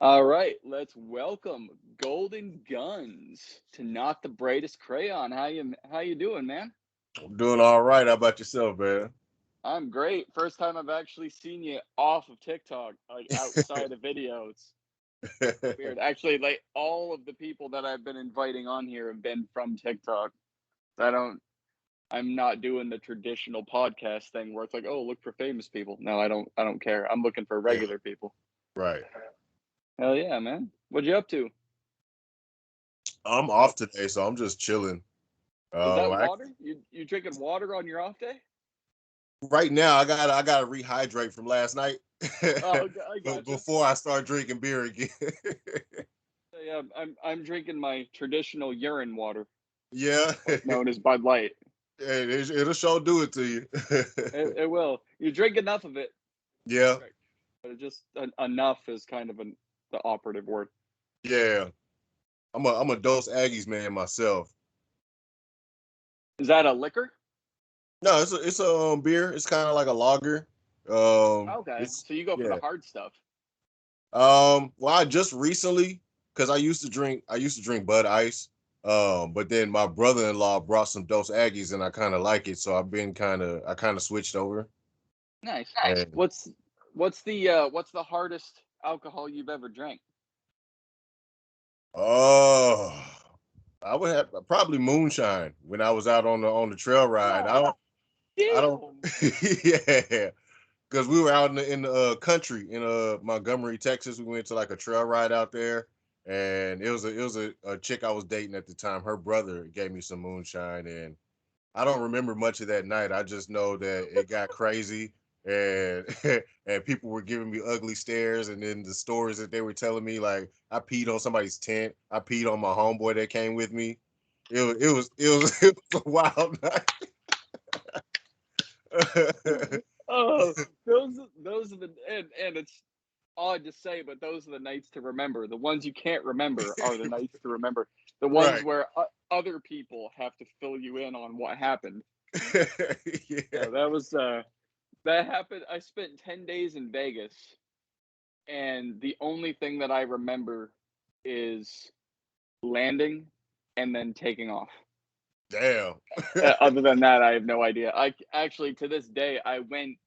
All right, let's welcome Goldengunz to not the brightest crayon. How you doing, man? I'm doing all right. How about yourself, man? I'm great. First time I've actually seen you off of TikTok, like outside of videos. Weird. Actually, like all of the people that I've been inviting on here have been from TikTok. I don't I'm not doing the traditional podcast thing where it's like, "Oh, look for famous people." No, I don't care. I'm looking for Yeah, regular people. right. Hell yeah, man. What you up to? I'm off today, so I'm just chilling. Is that I, water? You drinking water on your off day? right now, I gotta rehydrate from last night, Oh, I but gotcha. before I start drinking beer again. Yeah, I'm drinking my traditional urine water, Yeah, known as Bud Light. it'll sure do it to you. It will. You drink enough of it, Yeah, right? But it just enough is kind of the operative word. yeah. I'm a Dos Aggies man myself. Is that a liquor? No, it's a beer. It's kind of like a lager. Okay, It's so you go for the yeah. hard stuff. Well, I just recently, because I used to drink Bud Ice. But then my brother-in-law brought some Dos Aggies, and I kind of like it, so I kind of switched over. Nice. And What's what's the hardest alcohol you've ever drank? oh, I would have probably moonshine when I was out on the trail ride. Oh, I don't, damn. yeah, because we were out in the country in Montgomery, Texas. We went to like a trail ride out there, and it was a chick I was dating at the time. Her brother gave me some moonshine, and I don't remember much of that night. I just know that it got crazy, and and people were giving me ugly stares, and then the stories that they were telling me, like I peed on somebody's tent, I peed on my homeboy that came with me. It was a wild night. Oh, those are the and it's odd to say, but those are the nights to remember. The ones you can't remember are the nights to remember. The ones Right. where other people have to fill you in on what happened. Yeah. So that happened. I spent 10 days in Vegas, and the only thing that I remember is landing and then taking off. Damn. Other than that, I have no idea. I actually, to this day, I went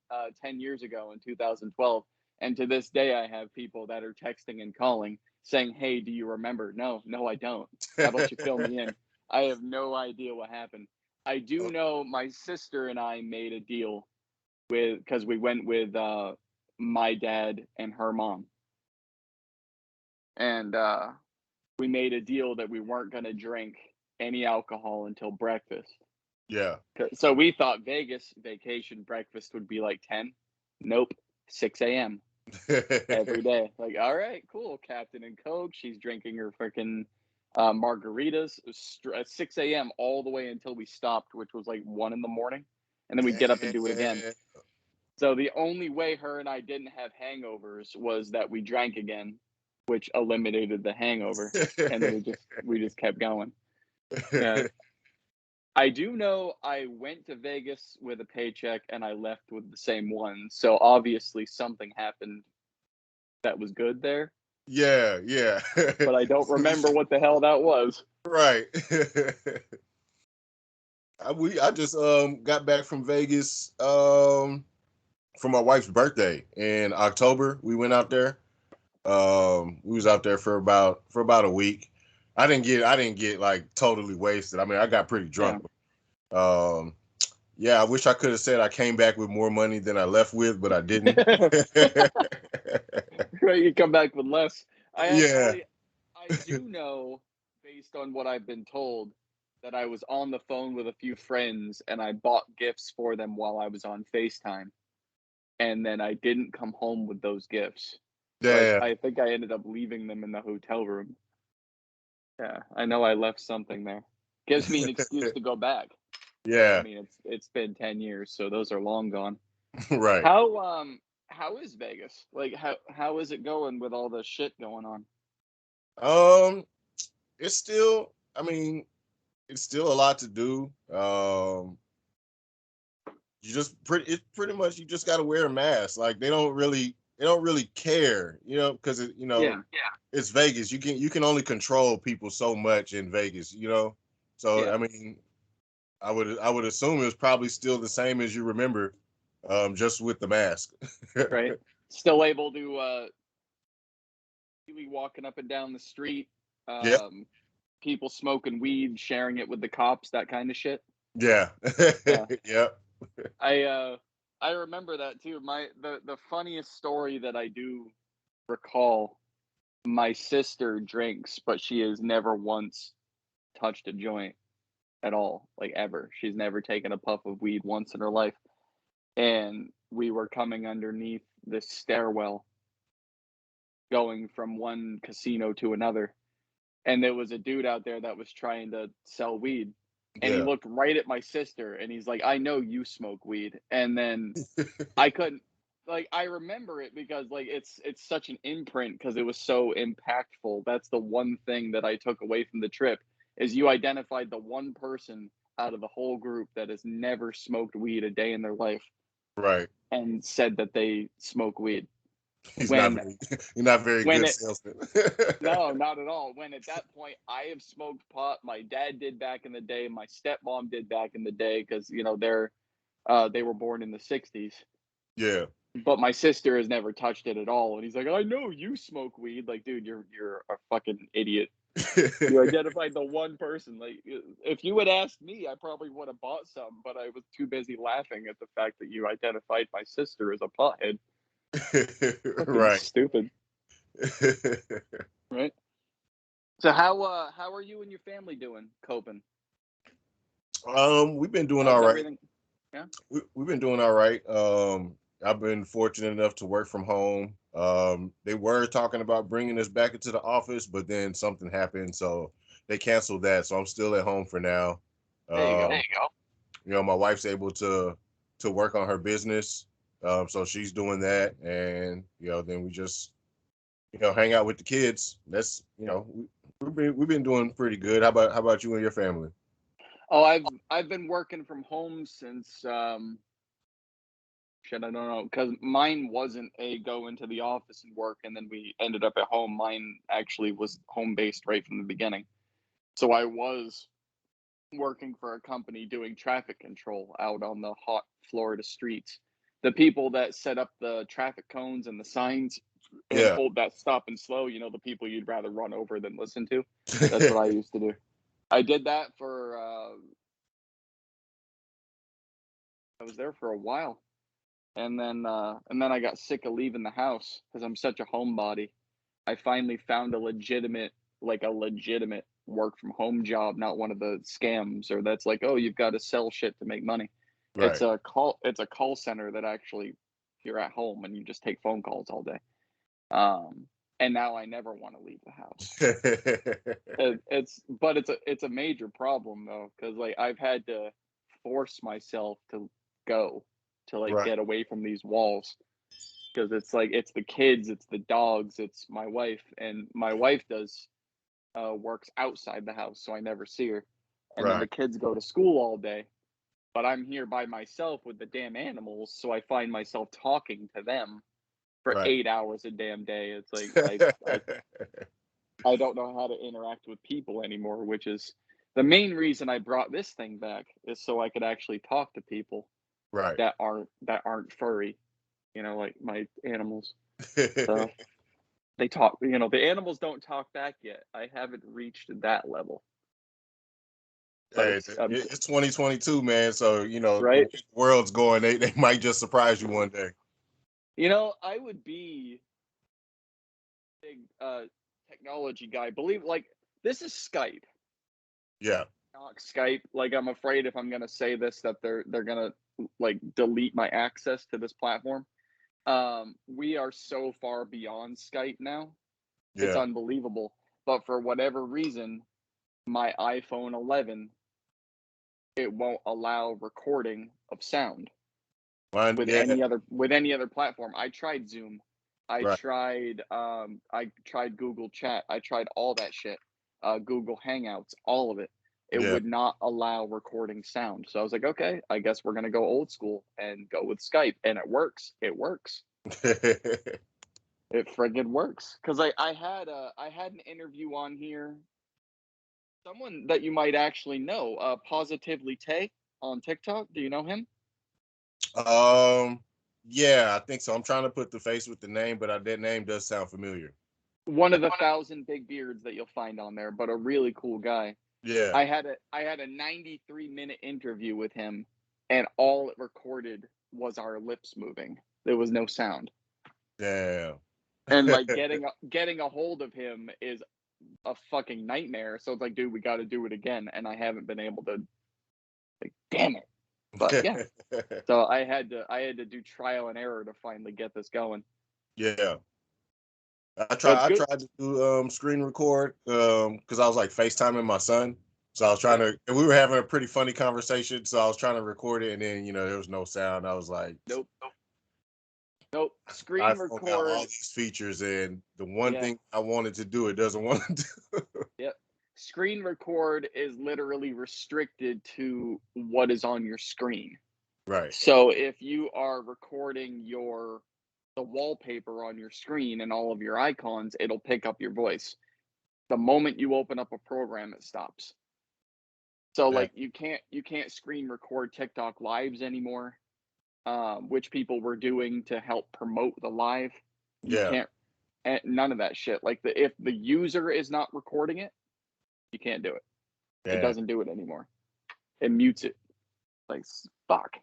10 years ago in 2012, and to this day, I have people that are texting and calling saying, "Hey, do you remember?" No, no, I don't. How about you fill me in? I have no idea what happened. I do know my sister and I made a deal with because we went with my dad and her mom, and we made a deal that we weren't going to drink any alcohol until breakfast. Yeah. So we thought Vegas vacation breakfast would be like 10. Nope, 6 a.m. every day. Like, all right, cool. Captain and Coke. She's drinking her freaking margaritas at 6 a.m. all the way until we stopped, which was like 1 in the morning. And then we'd get up and do it again. Damn. So the only way her and I didn't have hangovers was that we drank again, which eliminated the hangover. And then we just kept going. Yeah. I do know I went to Vegas with a paycheck and I left with the same one. So obviously something happened that was good there, Yeah, yeah. but I don't remember what the hell that was. Right. I just got back from Vegas for my wife's birthday in October. We went out there. We was out there for about a week. I didn't get like totally wasted. I mean, I got pretty Yeah. drunk. Um yeah, I wish I could have said I came back with more money than I left with, but I didn't. Right, you come back with less. I Yeah. actually I do know based on what I've been told that I was on the phone with a few friends and I bought gifts for them while I was on FaceTime and then I didn't come home with those gifts. So Damn. I think I ended up leaving them in the hotel room. Yeah, I know I left something there. Gives me an excuse to go back. But I Yeah. mean, it's been 10 years, so those are long gone. Right. How is Vegas? Like how is it going with all the shit going on? Um, it's still, I mean, it's still a lot to do. You just pretty much you just got to wear a mask. Like they don't really they don't really care, because Yeah. it's Vegas. You can only control people so much in Vegas. So Yeah. I mean, I would assume it was probably still the same as you remember, just with the mask. Right. Still able to be walking up and down the street, Yep. um, people smoking weed, sharing it with the cops, that kind of shit. Yeah. Yeah. Yep. I remember that too. The funniest story that I do recall, my sister drinks, but she has never once touched a joint at all, like ever. She's never taken a puff of weed once in her life. And we were coming underneath this stairwell going from one casino to another. And there was a dude out there that was trying to sell weed. And he Yeah. looked right at my sister and he's like, I know you smoke weed. And then I couldn't, like, I remember it because like it's such an imprint because it was so impactful. That's the one thing that I took away from the trip is you identified the one person out of the whole group that has never smoked weed a day in their life Right. and said that they smoke weed. He's not When very. You're not very when good it salesman. no, not at all. When at that point I have smoked pot, my dad did back in the day, my stepmom did back in the day because they were born in the '60s. Yeah. But my sister has never touched it at all. And he's like, I know you smoke weed. Like, dude, you're a fucking idiot. You identified the one person. Like, if you had asked me, I probably would have bought some, but I was too busy laughing at the fact that you identified my sister as a pothead. Fucking Right. stupid, right? So how are you and your family doing, coping? We've been doing How's all right. everything? Yeah. We've been doing all right. I've been fortunate enough to work from home. They were talking about bringing us back into the office, but then something happened, so they canceled that. So I'm still at home for now. There you go. My wife's able to work on her business, so she's doing that, and then we just hang out with the kids. That's we've been doing pretty good. How about you and your family? Oh, I've been working from home since shit, I don't know, because mine wasn't a go into the office and work, and then we ended up at home. Mine actually was home based right from the beginning. So I was working for a company doing traffic control out on the hot Florida streets. The people that set up the traffic cones and the signs and Yeah. hold that stop and slow, the people you'd rather run over than listen to. That's what I used to do. I did that for, I was there for a while. And then I got sick of leaving the house because I'm such a homebody. I finally found a legitimate work from home job, not one of the scams or that's like, oh, you've got to sell shit to make money. It's Right. a call center that actually you're at home and you just take phone calls all day. Um, and now I never want to leave the house. It's a major problem though, because like I've had to force myself to go to like Right. get away from these walls because it's like it's the kids, it's the dogs, it's my wife, and my wife does works outside the house, so I never see her. And then the Right. kids go to school all day, but I'm here by myself with the damn animals, so I find myself talking to them for Right. 8 hours a damn day. It's like I don't know how to interact with people anymore, which is the main reason I brought this thing back is so I could actually talk to people Right. that aren't furry, like my animals. So they talk, the animals don't talk back yet. I haven't reached that level, but Hey, it's 2022, man. So the way right. the world's going, they might just surprise you one day. I would be a big technology guy. Believe like this is Skype. Yeah. Not Skype. Like I'm afraid if I'm gonna say this that they're gonna like delete my access to this platform. We are so far beyond Skype now. It's Yeah. unbelievable. But for whatever reason, my iPhone 11 it won't allow recording of sound Mine. with Yeah. any other platform. I tried Zoom. Right. I tried Google Chat. I tried all that shit. Google Hangouts, all of it. It Yeah. would not allow recording sound. So I was like, okay, I guess we're gonna go old school and go with Skype, and it works. It works. It friggin' works. Cause I had an interview on here. Someone that you might actually know, Positively Tay on TikTok. Do you know him? um, yeah, I think so. I'm trying to put the face with the name, but that name does sound familiar. One of the 1,000 big beards that you'll find on there, but a really cool guy. Yeah. I had a 93-minute interview with him, and all it recorded was our lips moving. There was no sound. Damn. And like getting a hold of him is a fucking nightmare. So it's like, dude, we got to do it again, and I haven't been able to. Like, damn it. But yeah, so I had to do trial and error to finally get this going. Yeah. But it's I good. tried to do screen record because I was like FaceTiming my son. So I was trying Yeah. to, and we were having a pretty funny conversation. So I was trying to record it, and then there was no sound. I was like, Nope. Nope. Screen iPhone got all record. these features, and the one Yeah. thing I wanted to do, it doesn't want to do. Yep. Screen record is literally restricted to what is on your screen. Right. So if you are recording the wallpaper on your screen and all of your icons, it'll pick up your voice. The moment you open up a program, it stops. So Yeah. like you can't screen record TikTok lives anymore, which people were doing to help promote the live. You Yeah. can't none of that shit. Like if the user is not recording it, you can't do it. It Yeah. doesn't do it anymore. It mutes it. Like fuck.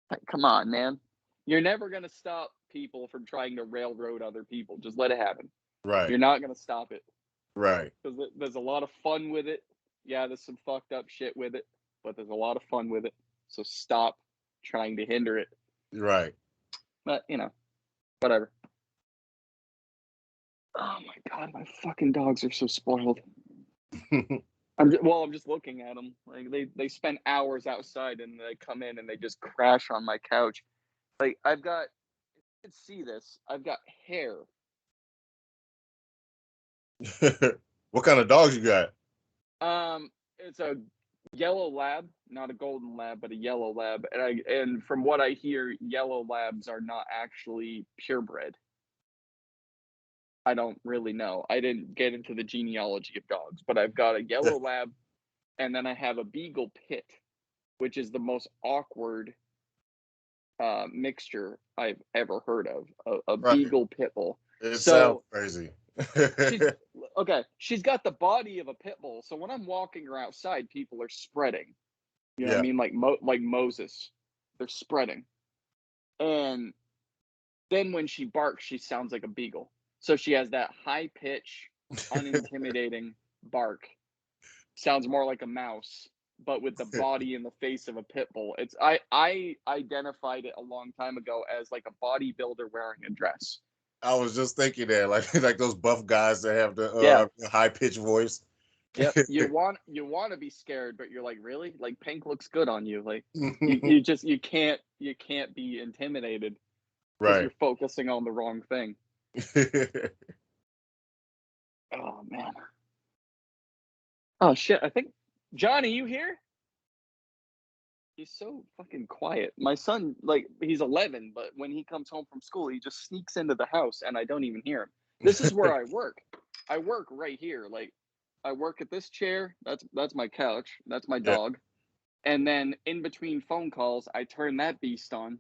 Like, come on, man. You're never gonna stop people from trying to railroad other people. Just let it happen. Right. You're not gonna stop it Right. because there's a lot of fun with it. Yeah, there's some fucked up shit with it, but there's a lot of fun with it. So stop trying to hinder it. Right. But whatever. Oh my god, my fucking dogs are so spoiled. I'm just looking at them. Like they spend hours outside and they come in and they just crash on my couch. Like I've got, you can see this. I've got hair. What kind of dogs you got? It's a yellow lab, not a golden lab, but a yellow lab. And from what I hear, yellow labs are not actually purebred. I don't really know. I didn't get into the genealogy of dogs, but I've got a yellow lab, and then I have a beagle pit, which is the most awkward mixture I've ever heard of. A Right. beagle pit bull. It sounds So crazy. she's okay. She's got the body of a pit bull. So when I'm walking her outside, people are spreading. You know what I Yeah. mean? Like Moses, they're spreading. And then when she barks, she sounds like a beagle. So she has that high pitch, unintimidating bark. Sounds more like a mouse, but with the body and the face of a pit bull. I identified it a long time ago as like a bodybuilder wearing a dress. I was just thinking that, like those buff guys that have the Yeah. high pitched voice. Yep. You want to be scared, but you're like, really? Like pink looks good on you. Like you can't be intimidated because Right. you're focusing on the wrong thing. Oh man. Oh shit. I think Johnny, you here? He's so fucking quiet. My son, like, he's 11, but when he comes home from school, he just sneaks into the house and I don't even hear him. This is where I work. I work right here. Like, I work at this chair. That's my couch. That's my Yeah. dog. And then in between phone calls, I turn that beast on.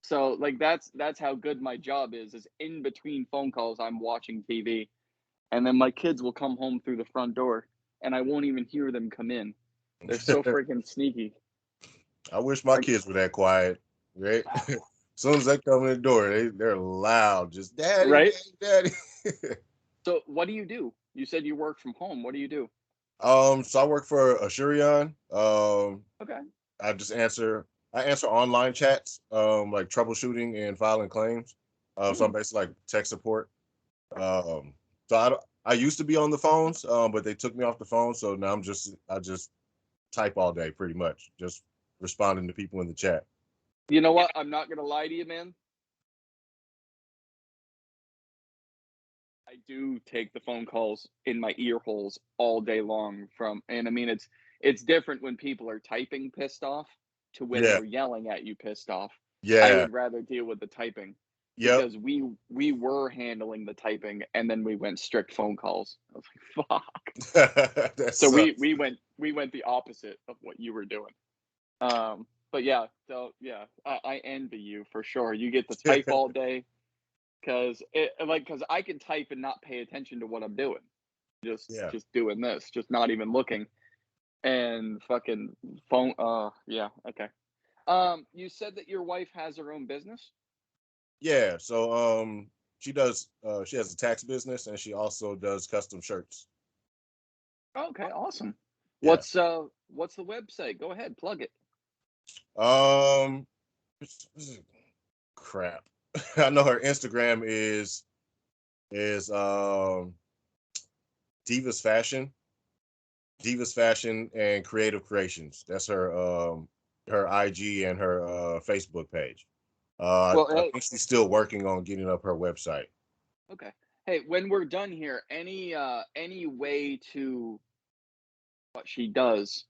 So like that's how good my job is in between phone calls I'm watching TV. And then my kids will come home through the front door and I won't even hear them come in. They're so freaking sneaky. I wish my Like, kids were that quiet. Right. As soon as they come in the door, they're loud. Just daddy, right? daddy, daddy. So what do you do? You said you work from home. What do you do? So I work for Assurion. Okay. I just I answer online chats, like troubleshooting and filing claims. So Hmm. I'm basically like tech support. Um, so I used to be on the phones, but they took me off the phone. So now I just type all day pretty much, just responding to people in the chat. You know what? I'm not gonna lie to you, man. I do take the phone calls in my ear holes all day long and I mean it's different when people are typing pissed off to when Yeah. they're yelling at you pissed off. I Yeah. would rather deal with the typing Yep. because we were handling the typing and then we went strict phone calls. I was like, fuck. That So sucks. we went the opposite of what you were doing. But yeah, so yeah, I envy you for sure. You get to type all day because I can type and not pay attention to what I'm doing. Yeah. Just doing this, just not even looking and fucking phone. Yeah, okay. You said that your wife has her own business. Yeah. So she has a tax business and she also does custom shirts. Okay, awesome. Yeah. What's the website? Go ahead, plug it. Um what's it? Crap. I know her Instagram is Divas Fashion. Divas Fashion and Creative Creations. That's her IG and her Facebook page. Well, I hey, think she's still working on getting up her website. okay. Hey, when we're done here, any way to what she does,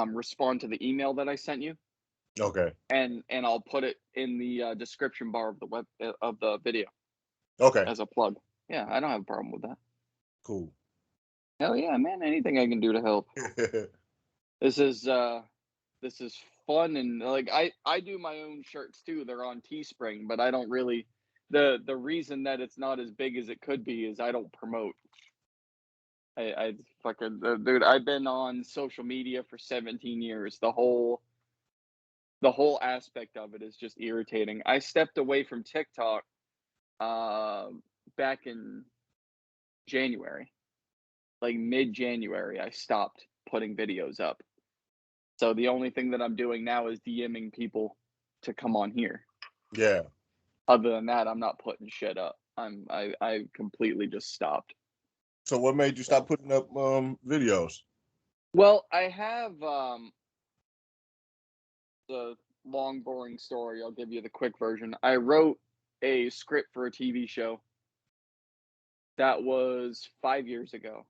respond to the email that I sent you, Okay. and I'll put it in the description bar of the of the video Okay. as a plug. Yeah, I don't have a problem with that. Cool. Hell yeah, man! Anything I can do to help. This is this is fun and like I do my own shirts too. They're on Teespring, but I don't really. The reason that it's not as big as it could be is I don't promote. I fucking dude. I've been on social media for 17 years. The whole aspect of it is just irritating. I stepped away from TikTok uh, back in January, like mid January. I stopped putting videos up. So the only thing that I'm doing now is DMing people to come on here. Yeah. Other than that, I'm not putting shit up. I completely just stopped. So what made you stop So putting up videos? well, I have the long boring story. I'll give you the quick version. I wrote a script for a TV show that was 5 years ago.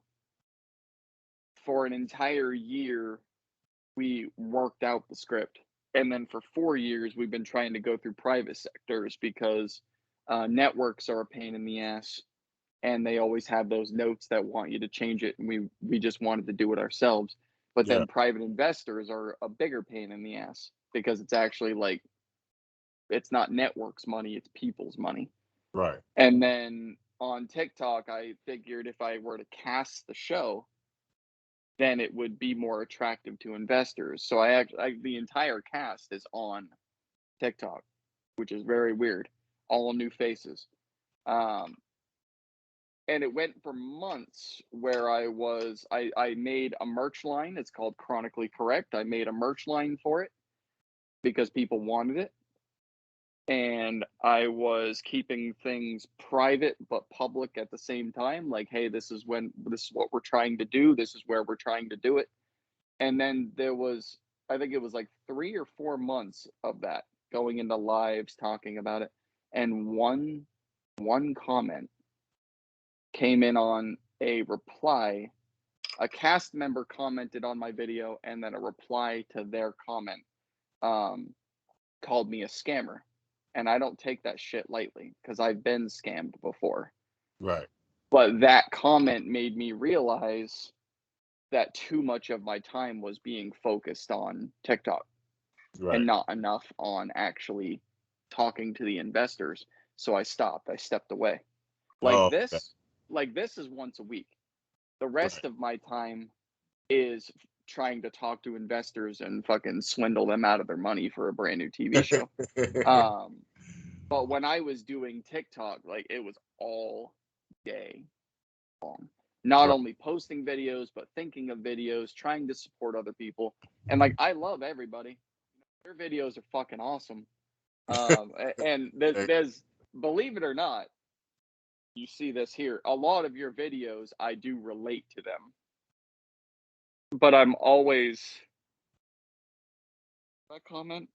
For an entire year, we worked out the script. And then for 4 years, we've been trying to go through private sectors because networks are a pain in the ass. And they always have those notes that want you to change it. And we just wanted to do it ourselves. But Yeah. then private investors are a bigger pain in the ass because it's actually like, it's not networks money, it's people's money. Right. And then on TikTok, I figured if I were to cast the show, then it would be more attractive to investors. So the entire cast is on TikTok, which is very weird. All new faces. Um, and it went for months where I made a merch line. It's called Chronically Correct. I made a merch line for it because people wanted it. And I was keeping things private but public at the same time. Like, hey, this is what we're trying to do. This is where we're trying to do it. And then there was, I think it was like 3 or 4 months of that going into lives talking about it. And one comment came in on a reply. A cast member commented on my video, and then a reply to their comment um, called me a scammer. And I don't take that shit lightly because I've been scammed before. Right. But that comment made me realize that too much of my time was being focused on TikTok and Right. not enough on actually talking to the investors. So I stopped. I stepped away. Like Oh, okay. this, like this is once a week. The rest Right. of my time is trying to talk to investors and fucking swindle them out of their money for a brand new TV show. Um, but when I was doing TikTok, like it was all day long. Not Right. only posting videos, but thinking of videos, trying to support other people. And like I love everybody. Their videos are fucking awesome. And there's believe it or not, you see this here. A lot of your videos I do relate to them. But I'm always I comment.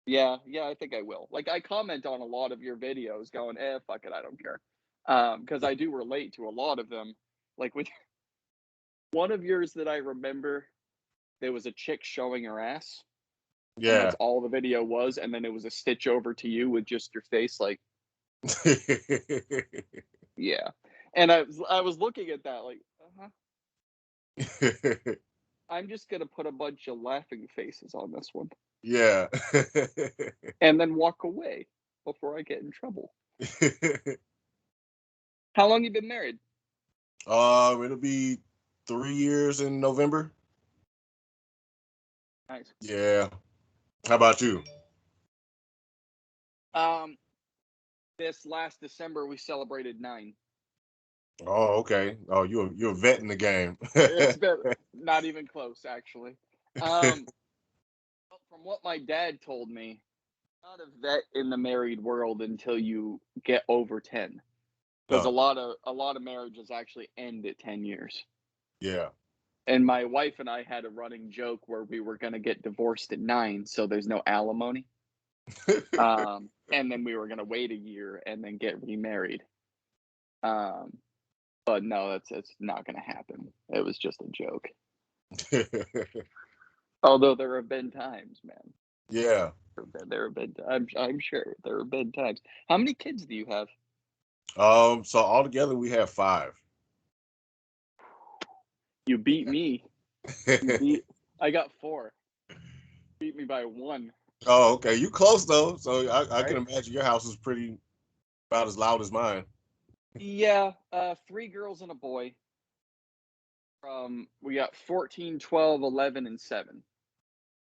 Yeah, yeah, I think I will. Like I comment on a lot of your videos going, fuck it, I don't care. Because I do relate to a lot of them. Like with one of yours that I remember there was a chick showing her ass, and Yeah. that's all the video was, and then it was a stitch over to you with just your face, like, yeah. And I was looking at that like, I'm just gonna put a bunch of laughing faces on this one, Yeah. and then walk away before I get in trouble. How long you been married? It'll be 3 years in November. Nice. Yeah. How about you? Um, this last December we celebrated 9. Oh, okay. Oh, you're a vet in the game. It's been not even close, actually. Um, from what my dad told me, not a vet in the married world until you get over 10, because a Oh, lot of a lot of marriages actually end at 10 years. yeah. And my wife and I had a running joke where we were going to get divorced at 9, so there's no alimony. And then we were going to wait a year and then get remarried. Um, but no, that's not going to happen. It was just a joke. Although there have been times, man. Yeah. There have been. I'm sure there have been times. How many kids do you have? So altogether we have 5. You beat me. You beat. I got 4. Beat me by 1. Oh, okay. You close though. So I can Right? imagine your house is pretty about as loud as mine. Yeah. 3 girls and a boy. We got 14, 12, 11, and 7.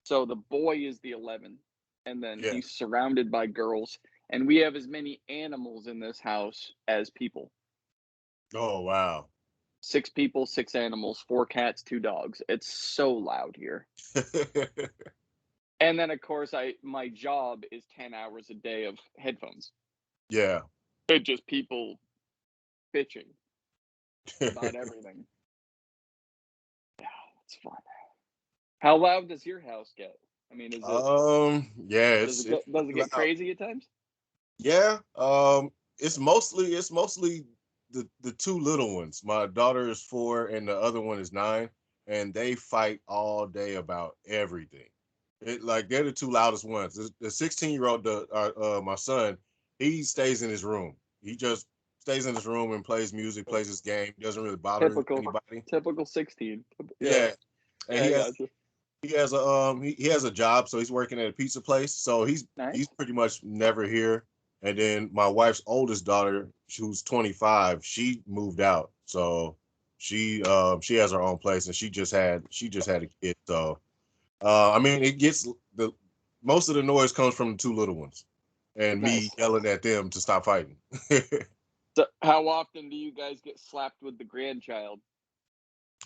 So the boy is the 11, and then Yeah. he's surrounded by girls. And we have as many animals in this house as people. Oh, wow. 6 people, 6 animals, 4 cats, 2 dogs. It's so loud here. And then of course my job is 10 hours a day of headphones. Yeah. It's just people bitching about everything. Yeah, it's fun. How loud does your house get? I mean, Yeah, does it's it pretty get loud. crazy at times? Yeah. It's mostly the 2 little ones. My daughter is 4 and the other one is 9, and they fight all day about everything. They're the 2 loudest ones. The 16-year-old, my son, he stays in his room. He just stays in his room and plays music, plays his game. Doesn't really bother Typical, anybody. typical 16. Yeah, Yeah, and yeah, I got you. he has a job, so he's working at a pizza place. So he's Nice. pretty much never here. And then my wife's oldest daughter, who's 25, she moved out, so she has her own place, and she just had a kid. So I mean, it gets the most of the noise comes from the 2 little ones, and me Nice. yelling at them to stop fighting. So, how often do you guys get slapped with the grandchild?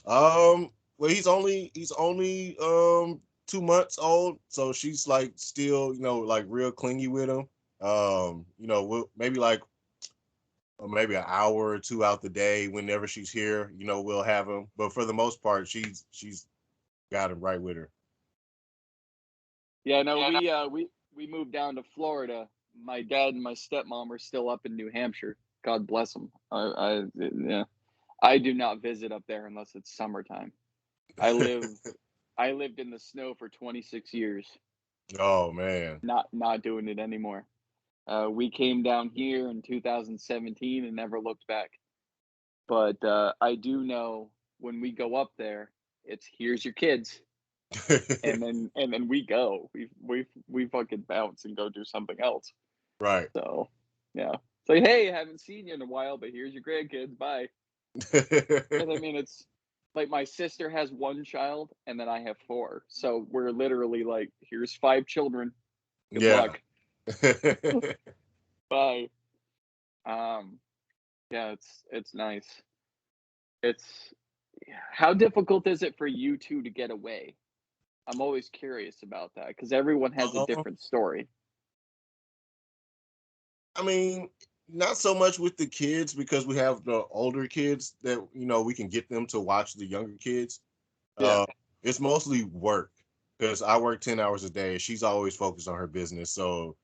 Well, he's only 2 months old, so she's like still, like real clingy with him. We'll maybe like maybe an hour or 2 out the day whenever she's here, we'll have him. But for the most part, she's got him right with her. Yeah, no, we moved down to Florida. My dad and my stepmom are still up in New Hampshire. God bless them. Yeah, I do not visit up there unless it's summertime. I live I lived in the snow for 26 years. Oh man. Not doing it anymore. We came down here in 2017 and never looked back. But I do know when we go up there, it's here's your kids, and then we go. We fucking bounce and go do something else. Right. So yeah, it's like, hey, I haven't seen you in a while, but here's your grandkids. Bye. And I mean, it's like my sister has 1 child, and then I have 4. So we're literally like, here's 5 children. Good Yeah. luck. Bye. Um, yeah, it's nice. It's How difficult is it for you two to get away? I'm always curious about that because everyone has a um, different story. I mean, not so much with the kids because we have the older kids that we can get them to watch the younger kids. Yeah, Uh, it's mostly work because I work 10 hours a day. She's always focused on her business, so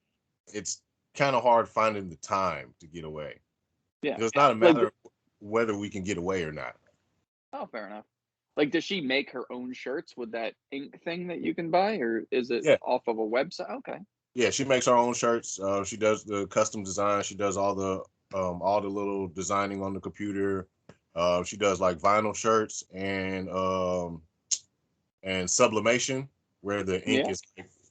it's kind of hard finding the time to get away. yeah. It's not a Like, matter of whether we can get away or not. oh, fair enough. Like, does she make her own shirts with that ink thing that you can buy, or is it Yeah, off of a website? Okay. yeah. She makes her own shirts. She does the custom design. She does all the little designing on the computer. She does like vinyl shirts and sublimation where the ink Yeah. is.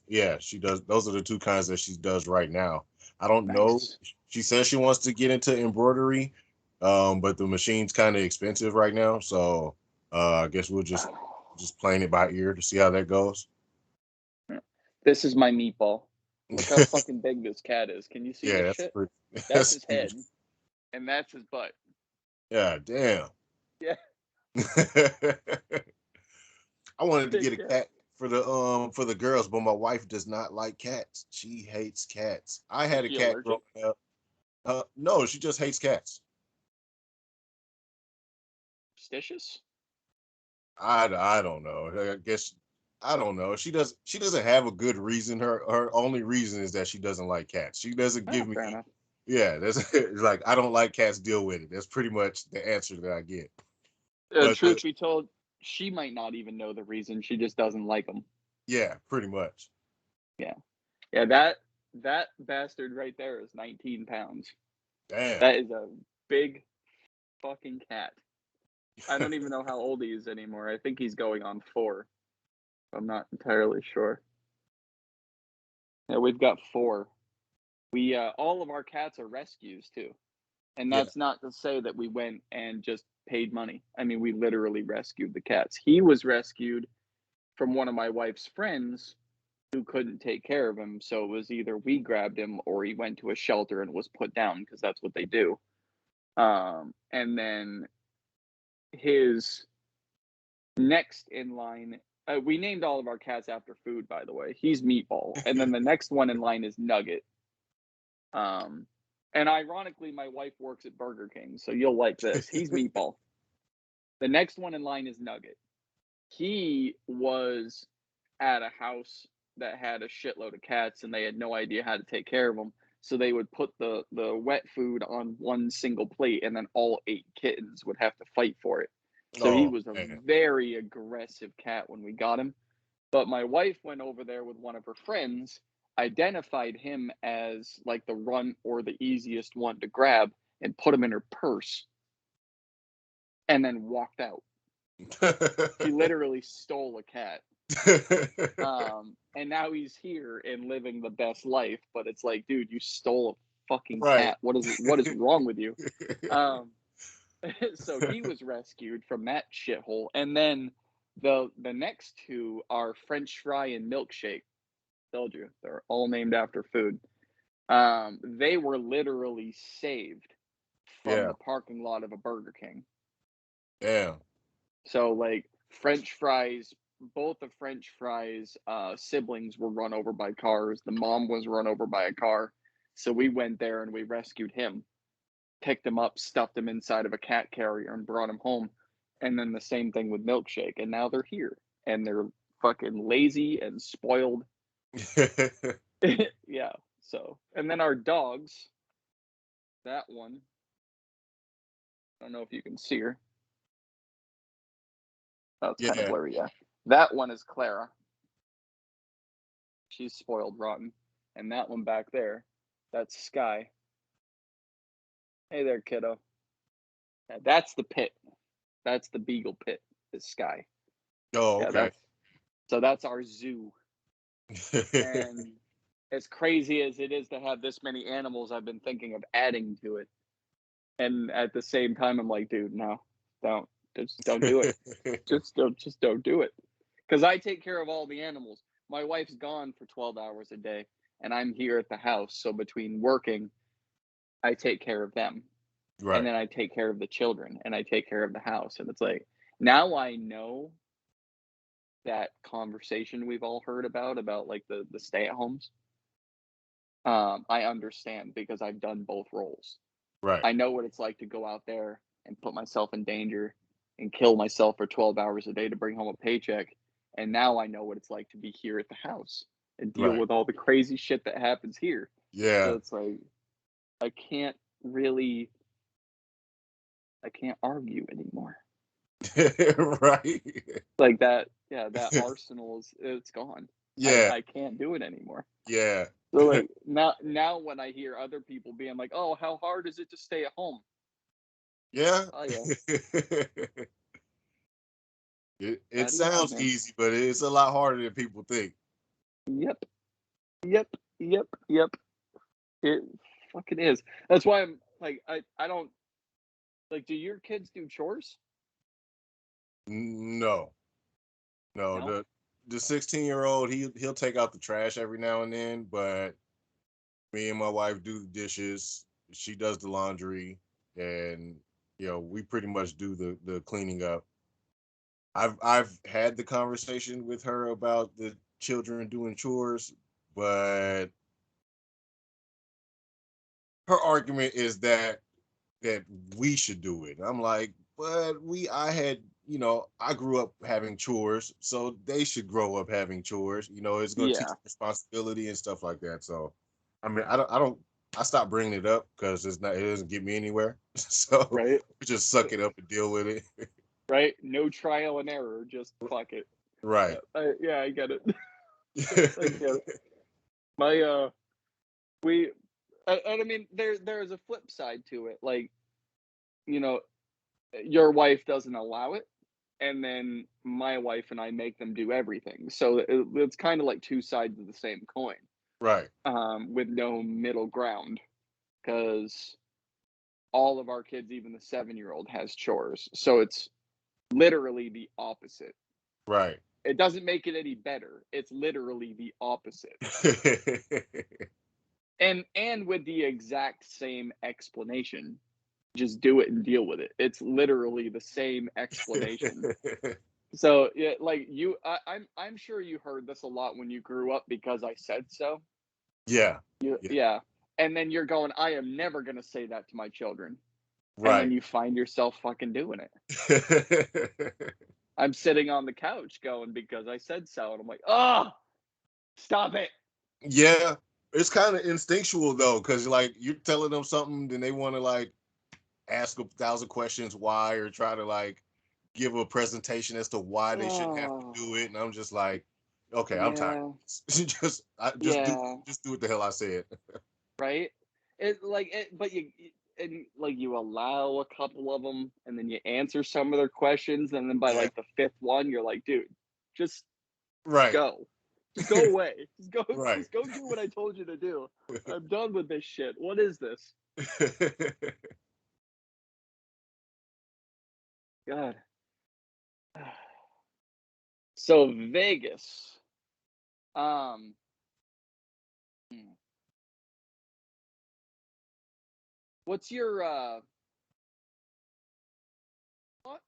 Yeah, she does. Those are the two kinds that she does right now. I don't know. Nice. She says she wants to get into embroidery, but the machine's kind of expensive right now. So I guess we'll just playing it by ear to see how that goes. This is my meatball. Look how fucking big this cat is. Can you see Yeah, this that's shit? pretty. That's That's his huge. head, and that's his butt. Yeah, damn. Yeah, I wanted to big get a cat. cat for the girls, but my wife does not like cats. She hates cats. I Is had a she cat allergic? growing up. No, she just hates cats. Superstitious? I don't know. I guess I don't know. She doesn't have a good reason. Her only reason is that she doesn't like cats. She doesn't Oh, give me fair enough. yeah, that's it's like I don't like cats, deal with it. That's pretty much the answer that I get. But Truth be told, she might not even know the reason. She just doesn't like them. yeah, pretty much. Yeah, yeah. That bastard right there is 19 pounds. Damn. That is a big fucking cat. I don't even know how old he is anymore. I think he's going on 4. I'm not entirely sure. Yeah, we've got 4. We all of our cats are rescues too. And Yeah. that's not to say that we went and just paid money. I mean, we literally rescued the cats. He was rescued from one of my wife's friends who couldn't take care of him. So it was either we grabbed him or he went to a shelter and was put down because that's what they do. And then his next in line, we named all of our cats after food, by the way. He's Meatball. And then the next one in line is Nugget. Um, and ironically, my wife works at Burger King, so you'll like this. He's Meatball. The next one in line is Nugget. He was at a house that had a shitload of cats, and they had no idea how to take care of them. So they would put the wet food on one single plate, and then all 8 kittens would have to fight for it. So he Oh was a man. very aggressive cat when we got him. But my wife went over there with one of her friends, identified him as like the runt or the easiest one to grab, and put him in her purse, and then walked out. She literally stole a cat. And now he's here and living the best life. But it's like, dude, you stole a fucking Right. cat. What is wrong with you? Um, so he was rescued from that shithole. And then the next 2 are French fry and milkshake. Told you, they're all named after food. They were literally saved from Yeah. the parking lot of a Burger King. Damn. So like French fries, both the French fries siblings were run over by cars. The mom was run over by a car. So we went there and we rescued him, picked him up, stuffed him inside of a cat carrier, and brought him home. And then the same thing with Milkshake. And now they're here and they're fucking lazy and spoiled. Yeah. So, and then our dogs, that one, I don't know if you can see her. Oh, it's kind of Yeah. blurry. Yeah. That one is Clara. She's spoiled rotten. And that one back there, that's Sky. Hey there, kiddo. Yeah, that's the pit. That's the Beagle pit, is Sky. Oh, Yeah, okay. that's our zoo. And as crazy as it is to have this many animals, I've been thinking of adding to it. And at the same time, I'm like, dude, no, don't, just don't do it. Just don't do it. Because I take care of all the animals. My wife's gone for 12 hours a day, and I'm here at the house. So between working, I take care of them, and Right. then I take care of the children, and I take care of the house. And it's like, now I know that conversation we've all heard about like the stay at homes. I understand because I've done both roles. Right. I know what it's like to go out there and put myself in danger and kill myself for 12 hours a day to bring home a paycheck. And now I know what it's like to be here at the house and deal Right. with all the crazy shit that happens here. So Yeah. it's like, I can't really, I can't argue anymore. Right. Like that, yeah, that arsenal it's gone. Yeah. I can't do it anymore. Yeah. So like now when I hear other people being like, "Oh, how hard is it to stay at home?" Yeah. Oh yeah, It not easy, sounds man. easy, but it's a lot harder than people think. Yep, yep, yep. It fucking is. That's why I'm like I don't like. Do your kids do chores? No. No, No. the 16-year-old, he'll take out the trash every now and then, but me and my wife do the dishes. She does the laundry, and we pretty much do the cleaning up. I've had the conversation with her about the children doing chores, but her argument is that we should do it. I'm like, but I grew up having chores, so they should grow up having chores. It's going to teach Yeah. them responsibility and stuff like that. So, I mean, I stopped bringing it up because it doesn't get me anywhere. So Right. we just suck it up and deal with it. Right. No trial and error. Just fuck it. Right. Yeah, I get it. I get it. My we and I mean there's a flip side to it. Like, you know, your wife doesn't allow it, and then my wife and I make them do everything. So it's kind of like two sides of the same coin, Right. with no middle ground. Because all of our kids, even the 7-year-old, has chores. So it's literally the opposite. Right. It doesn't make it any better. It's literally the opposite. And with the exact same explanation. Just do it and deal with it. It's literally the same explanation. So yeah, like I'm sure you heard this a lot when you grew up because I said so. Yeah. Yeah. Yeah. And then you're going, I am never gonna say that to my children. And then Right. you find yourself fucking doing it. I'm sitting on the couch going because I said so, and I'm like, oh, stop it. Yeah, it's kind of instinctual though, because like you're telling them something, then they want to like ask 1,000 questions why, or try to like give a presentation as to why they shouldn't have to Oh, do it, and I'm just like, okay, I'm tired. yeah, Just yeah. do what the hell I said. Right? But you allow a couple of them, and then you answer some of their questions, and then by Yeah, like the fifth one, you're like, dude, just right, go, just go away, right. just go do what I told you to do. I'm done with this shit. What is this? God. So Vegas, um, hmm, what's your what?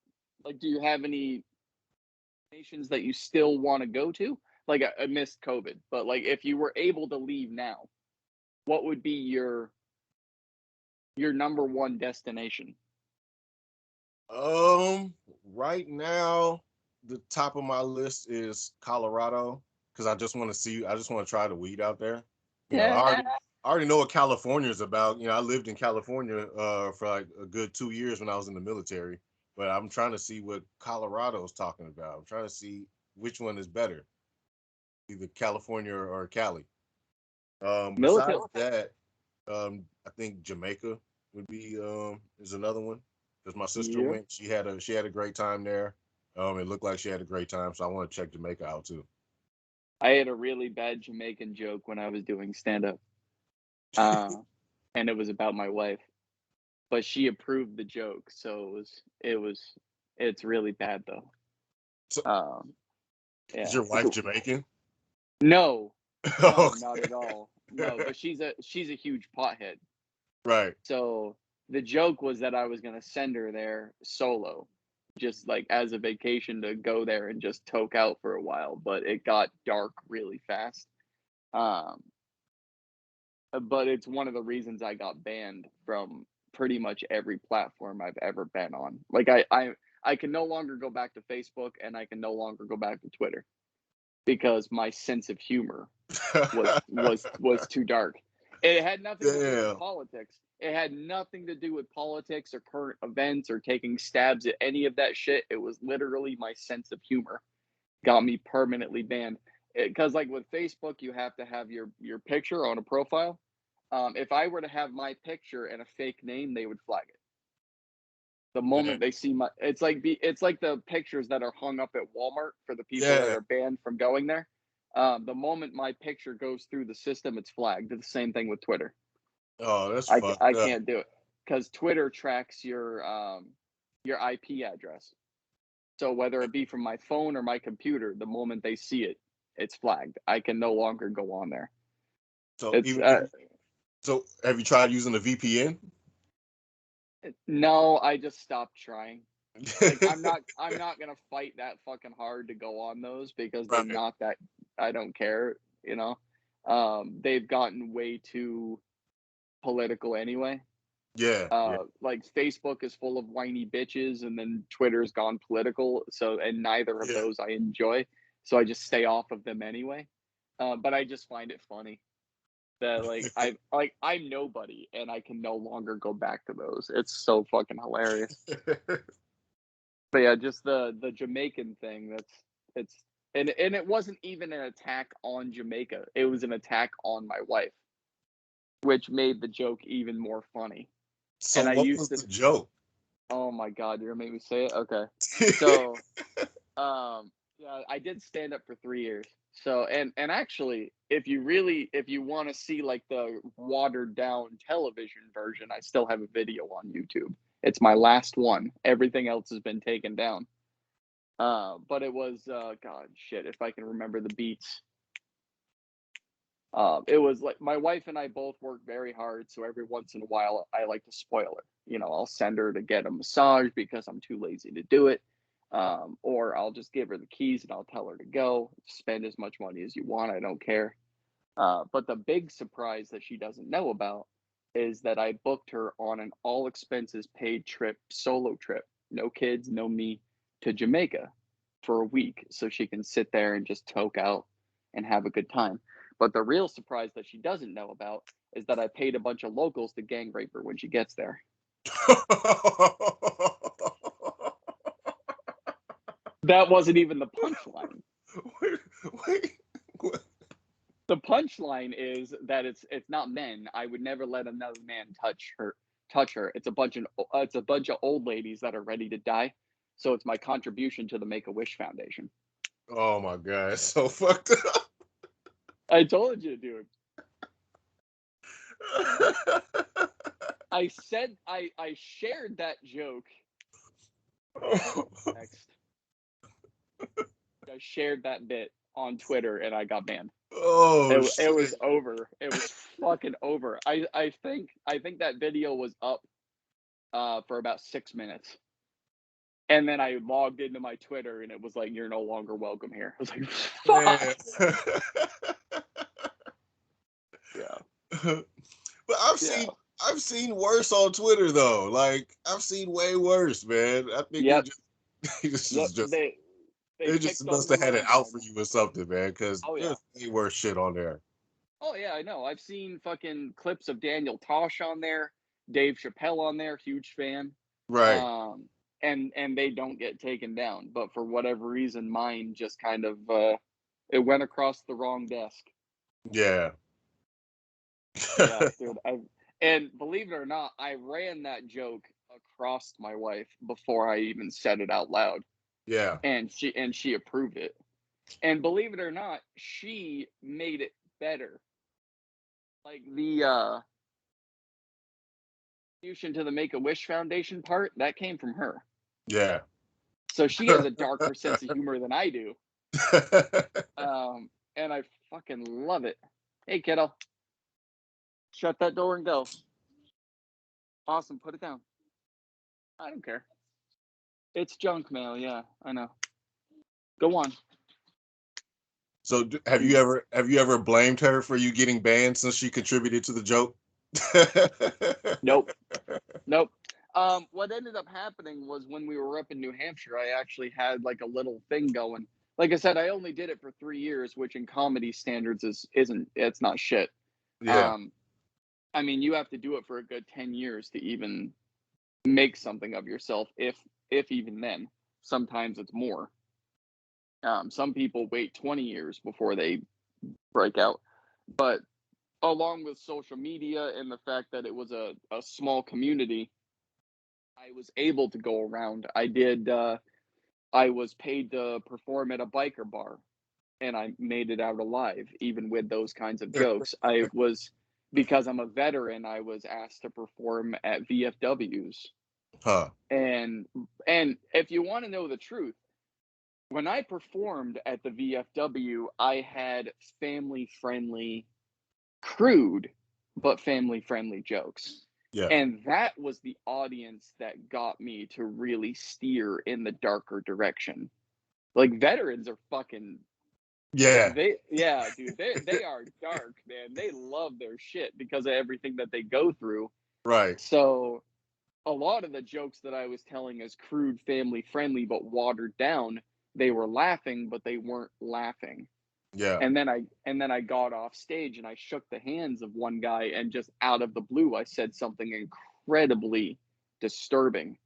Like, do you have any nations that you still want to go to? Like, I missed COVID, but like, if you were able to leave now, what would be your number one destination? Um, right now, the top of my list is Colorado because I just want to try the weed out there. Yeah. I already know what California is about. I lived in California for like a good 2 years when I was in the military, but I'm trying to see what Colorado is talking about. I'm trying to see which one is better, either California or Cali. Military. Besides that, I think Jamaica would be is another one because my sister Yeah. went. She had a great time there. It looked like she had a great time, so I want to check Jamaica out too. I had a really bad Jamaican joke when I was doing stand up. Uh, and it was about my wife, but she approved the joke, so it's really bad though. So, Um, is yeah. your wife Jamaican? No, no, not Okay. at all. No, but she's a huge pothead. Right. So the joke was that I was gonna send her there solo, just like as a vacation to go there and just toke out for a while. But it got dark really fast. Um, but it's one of the reasons I got banned from pretty much every platform I've ever been on. Like I can no longer go back to Facebook, and I can no longer go back to Twitter because my sense of humor was too dark. It had nothing to do with Damn. politics. It had nothing to do with politics or current events or taking stabs at any of that shit. It was literally my sense of humor got me permanently banned. Because like with Facebook, you have to have your picture on a profile. If I were to have my picture and a fake name, they would flag it. The Damn. moment they see my, it's like the pictures that are hung up at Walmart for the people that Yeah. are banned from going there. The moment my picture goes through the system, it's flagged. It's the same thing with Twitter. Oh, that's I fucked up. can't do it because Twitter tracks your IP address. So whether it be from my phone or my computer, the moment they see it, it's flagged. I can no longer go on there. So It's even if so, have you tried using a VPN? no, I just stopped trying. Like I'm not gonna fight that fucking hard to go on those because they're Right. not that. I don't care, you know. They've gotten way too political anyway. Yeah. Yeah. Like Facebook is full of whiny bitches, and then Twitter's gone political. So, and neither of Yeah. those I enjoy. So I just stay off of them anyway. But I just find it funny that I'm nobody, and I can no longer go back to those. It's so fucking hilarious. But yeah, just the Jamaican thing. It's and it wasn't even an attack on Jamaica. It was an attack on my wife, which made the joke even more funny. So And I what used was to, the joke? oh my god, you're gonna make me say it? Okay. So yeah, I did stand up for 3 years. So and actually, if you want to see like the watered down television version, I still have a video on YouTube. It's my last one. Everything else has been taken down. But it was god shit, if I can remember the beats. It was like my wife and I both work very hard, so every once in a while I like to spoil her. You know, I'll send her to get a massage because I'm too lazy to do it. Or I'll just give her the keys and I'll tell her to go. Spend as much money as you want, I don't care. But the big surprise that she doesn't know about is that I booked her on an all expenses paid trip, solo trip, no kids, no me, to Jamaica for a week so she can sit there and just toke out and have a good time. But the real surprise that she doesn't know about is that I paid a bunch of locals to gang rape her when she gets there. That wasn't even the punchline. wait, wait, what? The punchline is that it's not men. I would never let another man touch her. It's a bunch of old ladies that are ready to die. So it's my contribution to the Make a Wish Foundation. Oh my god, it's so fucked up. I told you, dude. I said I shared that joke. Next, I shared that bit on Twitter and I got banned. Oh It shit. was over. It was fucking over. I think that video was up for about 6 minutes. And then I logged into my Twitter and it was like, you're no longer welcome here. I was like, fuck. Man. Yeah. But Yeah. I've seen worse on Twitter though. Like I've seen way worse, man. I think Yep. this Yep. is just They they just picked on must the have had it wrong out for one. you or something, man. Because Oh yeah. there's way worse shit on there. Oh yeah, I know. I've seen fucking clips of Daniel Tosh on there, Dave Chappelle on there, huge fan. Right. And they don't get taken down. But for whatever reason, mine just kind of it went across the wrong desk. Yeah. Yeah, dude. And believe it or not, I ran that joke across my wife before I even said it out loud, Yeah. and she approved it. And believe it or not, she made it better. Like the contribution to the Make a Wish Foundation part that came from her. Yeah. So she has a darker sense of humor than I do. And I fucking love it. Hey, kiddo, shut that door and go. Awesome, put it down. I don't care. It's junk mail. Yeah, I know. Go on. So He's have you ever blamed her for you getting banned since she contributed to the joke? nope, nope. What ended up happening was when we were up in New Hampshire, I actually had like a little thing going. Like I said, I only did it for 3 years, which in comedy standards isn't it's not shit. Yeah. Um, I mean, you have to do it for a good 10 years to even make something of yourself, if even then. Sometimes it's more. Some people wait 20 years before they break out. But along with social media and the fact that it was a small community, I was able to go around. I was paid to perform at a biker bar, and I made it out alive, even with those kinds of jokes. Because I'm a veteran, I was asked to perform at VFWs. Huh. And if you want to know the truth, when I performed at the VFW, I had family friendly, crude, but family friendly jokes. Yeah. And that was the audience that got me to really steer in the darker direction. Like, veterans are fucking Yeah. yeah, dude, they are dark, man. They love their shit because of everything that they go through. Right. So a lot of the jokes that I was telling as crude, family friendly, but watered down, they were laughing, but they weren't laughing. Yeah. And then I got off stage and I shook the hands of one guy, and just out of the blue I said something incredibly disturbing.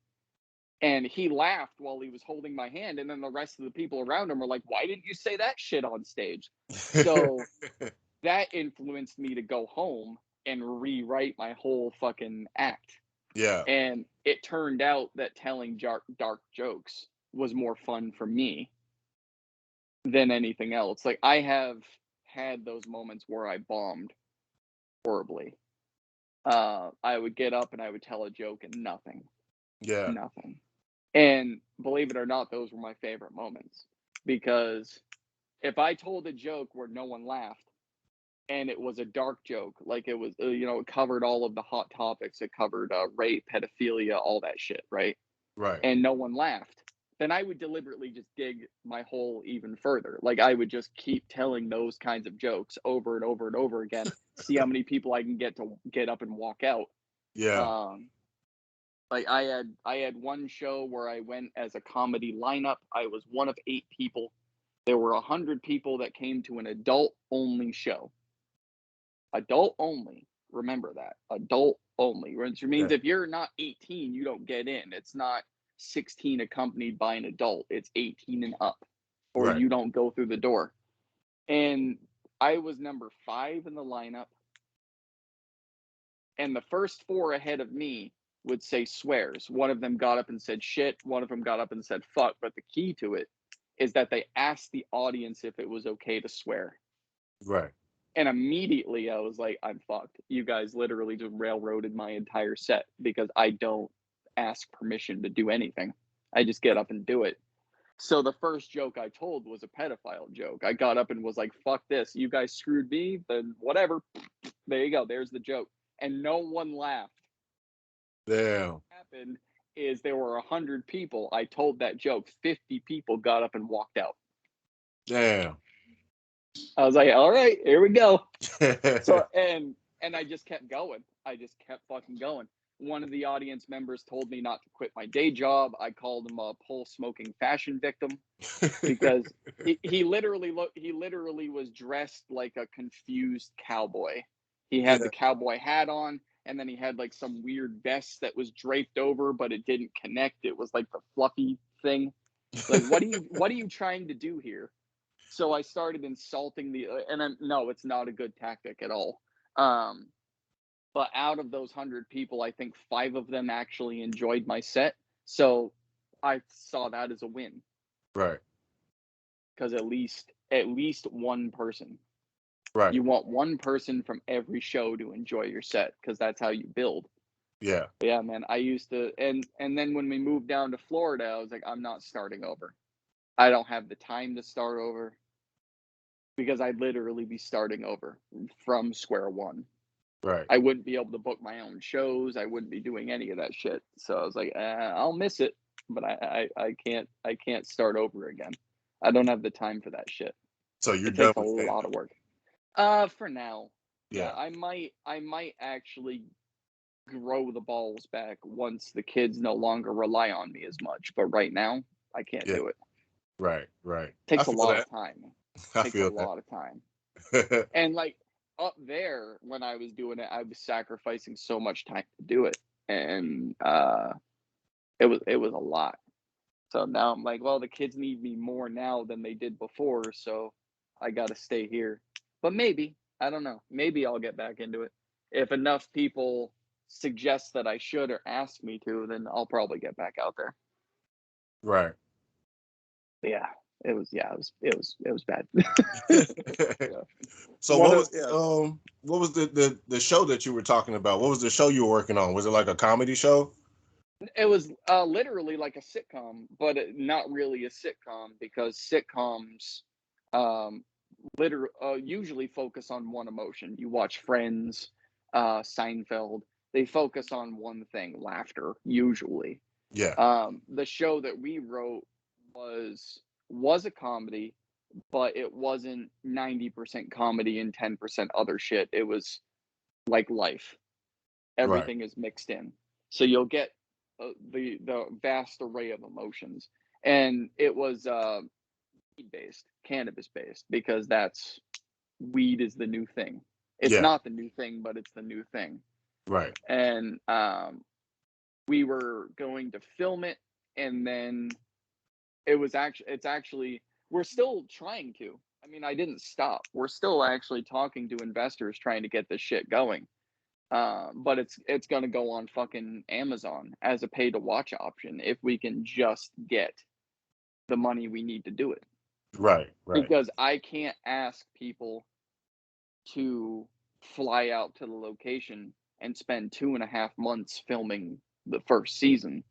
And he laughed while he was holding my hand, and then the rest of the people around him were like, "Why didn't you say that shit on stage?" So that influenced me to go home and rewrite my whole fucking act. Yeah. And it turned out that telling dark jokes was more fun for me than anything else. Like, I have had those moments where I bombed horribly. I would get up and I would tell a joke and nothing, Yeah. nothing. And believe it or not, those were my favorite moments, because if I told a joke where no one laughed and it was a dark joke, like it was, it covered all of the hot topics, it covered rape, pedophilia, all that shit, right? Right. And no one laughed, then I would deliberately just dig my hole even further. Like, I would just keep telling those kinds of jokes over and over and over again, see how many people I can get to get up and walk out. Yeah. Um, like, I had one show where I went as a comedy lineup. I was one of 8 people. There were 100 people that came to an adult only show. Adult only. Remember that. Adult only. Which means Yeah. if you're not 18, you don't get in. It's not 16 accompanied by an adult. It's 18 and up, or Right. you don't go through the door. And I was number 5 in the lineup. And the first 4 ahead of me would say swears. One of them got up and said shit. One of them got up and said fuck. But the key to it is that they asked the audience if it was okay to swear. Right. And immediately I was like, I'm fucked. You guys literally just railroaded my entire set, because I don't ask permission to do anything. I just get up and do it. So the first joke I told was a pedophile joke. I got up and was like, fuck this. You guys screwed me, then whatever. There you go. There's the joke. And no one laughed. Damn. What happened is there were 100 people. I told that joke. 50 people got up and walked out. Damn. I was like, all right, here we go. So and I just kept going. I just kept fucking going. One of the audience members told me not to quit my day job. I called him a pole smoking fashion victim, because he literally was dressed like a confused cowboy. He had Yeah. the cowboy hat on, and then he had like some weird vest that was draped over, but it didn't connect. It was like the fluffy thing. Like, what are you trying to do here? So I started insulting no, it's not a good tactic at all. Um, but out of those 100 people, I think 5 of them actually enjoyed my set. So I saw that as a win, Right. because at least one person. Right. You want one person from every show to enjoy your set, because that's how you build. Yeah. But yeah, man, I used to, and then when we moved down to Florida, I was like, I'm not starting over. I don't have the time to start over, because I'd literally be starting over from square one. Right. I wouldn't be able to book my own shows. I wouldn't be doing any of that shit. So I was like, I'll miss it, but I can't start over again. I don't have the time for that shit. So you're It done takes a with stand lot up. of work. For now, yeah, Yeah. I might actually grow the balls back once the kids no longer rely on me as much. But right now, I can't Yeah. do it. Right. Right. I Takes a feel lot of that. time. I Takes a feel lot of time. that. And like, up there when I was doing it, I was sacrificing so much time to do it, and it was a lot. So now I'm like, well, the kids need me more now than they did before, so I got to stay here. But maybe, I don't know. Maybe I'll get back into it. If enough people suggest that I should or ask me to, then I'll probably get back out there. Right. Yeah, it was bad. Yeah. So One of yeah, what was the show that you were talking about? What was the show you were working on? Was it like a comedy show? it was literally like a sitcom, but not really a sitcom because sitcoms um usually focus on one emotion. You watch Friends, Seinfeld, they focus on one thing, laughter, usually. Yeah. The show that we wrote was a comedy, but it wasn't 90% comedy and 10% other shit. It was like life. Right. Everything is mixed in. So you'll get the vast array of emotions. And it was weed based, cannabis based, because that's weed is the new thing. It's Yeah. not the new thing, but it's the new thing. Right. And we were going to film it, and then it's actually we're still trying to. I mean, I didn't stop. We're still actually talking to investors trying to get this shit going. But it's gonna go on fucking Amazon as a pay to watch option if we can just get the money we need to do it. Right. Right. Because I can't ask people to fly out to the location and spend 2.5 months filming the first season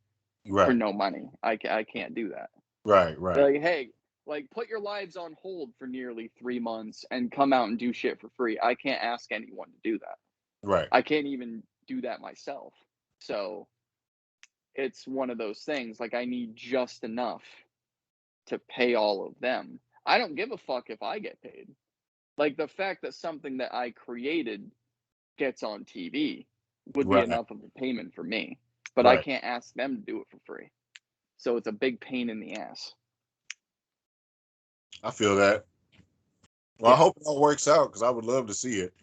for Right. no money. I can't do that. Right. Right. Like, hey, like put your lives on hold for nearly 3 months and come out and do shit for free. I can't ask anyone to do that. Right. I can't even do that myself. So it's one of those things. Like I need just enough to pay all of them. I don't give a fuck if I get paid. Like the fact that something that I created gets on TV would be Right. enough of a payment for me. But I Right. can't ask them to do it for free. So it's a big pain in the ass. I feel that. Well, I Yeah. hope it all works out because I would love to see it.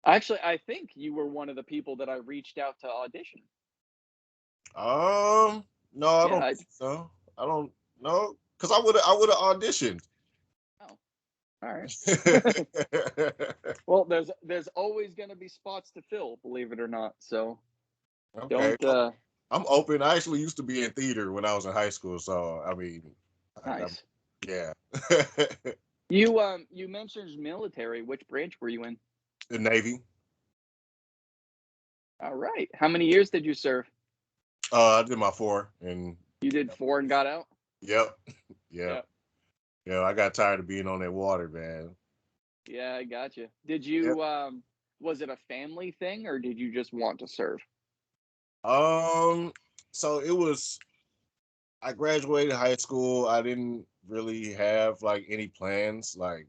Actually, I think you were one of the people that I reached out to audition. No, I Yeah, don't think so. I don't know because I would have auditioned. oh, all right. Well, there's always going to be spots to fill, believe it or not. So Okay, don't. I'm open. I actually used to be in theater when I was in high school, so I mean, I'm Nice. yeah. You mentioned military. Which branch were you in? The Navy. All right. How many years did you serve? I did my 4, and You did 4 and got out. yep, yep, Yep. yeah. I got tired of being on that water, man. Yeah, I got you. Did Yep. you Was it a family thing or did you just want to serve? Um, so it was. I graduated high school. I didn't really have like any plans. Like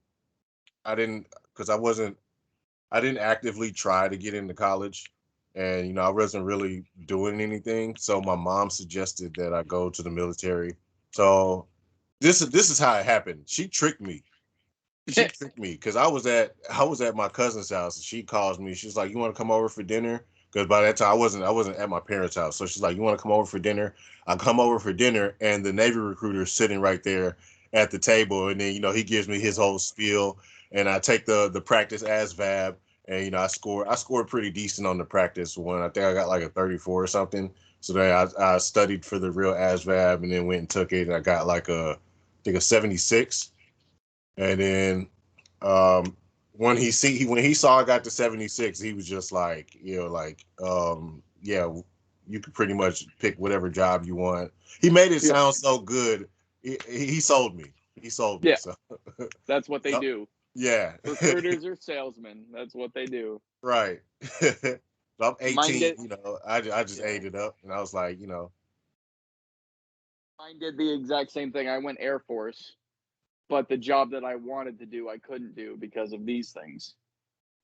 I didn't, because I didn't actively try to get into college, and I wasn't really doing anything. So my mom suggested that I go to the military. So this is how it happened. She tricked me. She tricked me because I was at my cousin's house. And she calls me. She's like, "You want to come over for dinner?" Because by that time I wasn't at my parents' house. So she's like, "You want to come over for dinner?" I come over for dinner, and the Navy recruiter is sitting right there at the table, and then he gives me his whole spiel, and I take the practice ASVAB, and I scored pretty decent on the practice one. I think I got like a 34 or something. So then I studied for the real ASVAB, and then went and took it, and I got like I think a 76. And then when he saw I got to 76, he was just like, yeah, you could pretty much pick whatever job you want. He made it Yeah. sound so good. He sold me. He sold me. Yeah, So that's what they yep. do. Yeah. Recruiters or salesmen. That's what they do. Right. So I'm Mine 18, did. I just Yeah. ate it up, and I was like, Mine did the exact same thing. I went Air Force, but the job that I wanted to do, I couldn't do because of these things.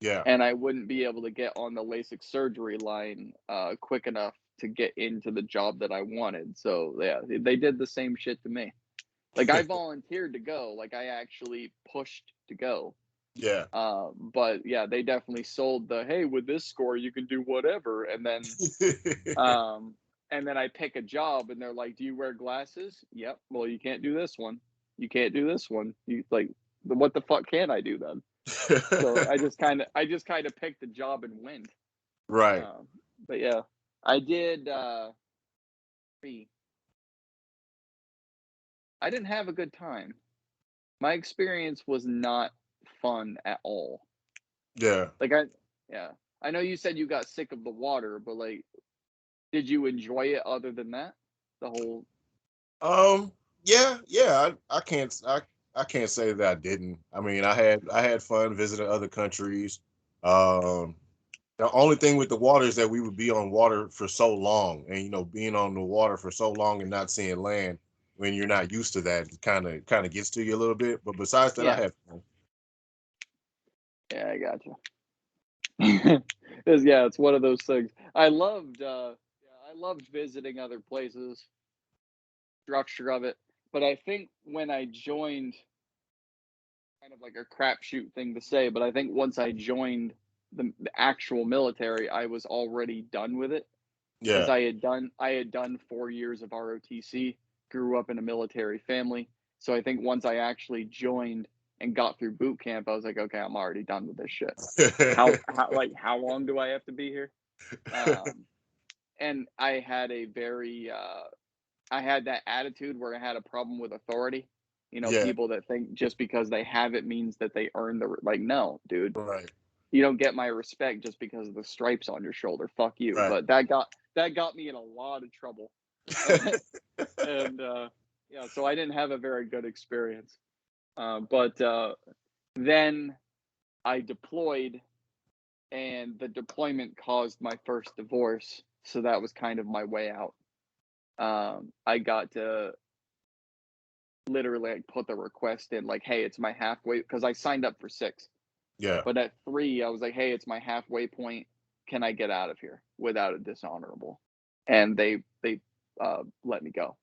yeah. And I wouldn't be able to get on the LASIK surgery line quick enough to get into the job that I wanted. So yeah, they did the same shit to me. Like I volunteered to go. Like I actually pushed to go. Yeah. But yeah, they definitely sold the, hey, with this score you can do whatever, um, and then I pick a job and they're like, do you wear glasses? Yep. Well, you can't do this one. You can't do this one. You like, what the fuck can I do then? So I just kind of picked the job and went. Right. Um, but yeah, I did. Three. I didn't have a good time. My experience was not fun at all. Yeah. Like yeah, I know you said you got sick of the water, but like, did you enjoy it other than that? The whole. Um, yeah. I can't say that I didn't. I mean, I had fun visiting other countries. Um, the only thing with the water is that we would be on water for so long, and being on the water for so long and not seeing land when you're not used to that, it kind of gets to you a little bit. But besides that, I Yeah, had fun. yeah, I got you. Yeah, it's one of those things. Yeah, I loved visiting other places, structure of it. But I think when I joined, kind of like a crapshoot thing to say, but I think once I joined the actual military, I was already done with it because Yeah. I had done 4 years of ROTC, grew up in a military family. So I think once I actually joined and got through boot camp, I was like, okay, I'm already done with this shit. How long do I have to be here? Um, and I had that attitude where I had a problem with authority. You know, Yeah. people that think just because they have it means that they earn like, no, dude, Right. you don't get my respect just because of the stripes on your shoulder. Fuck you. Right. But that got me in a lot of trouble. And yeah, so I didn't have a very good experience. But then I deployed, and the deployment caused my first divorce. So that was kind of my way out. I got to literally like put the request in, like, hey, it's my halfway, because I signed up for 6. Yeah. But at 3, I was like, hey, it's my halfway point. Can I get out of here without a dishonorable? And they let me go,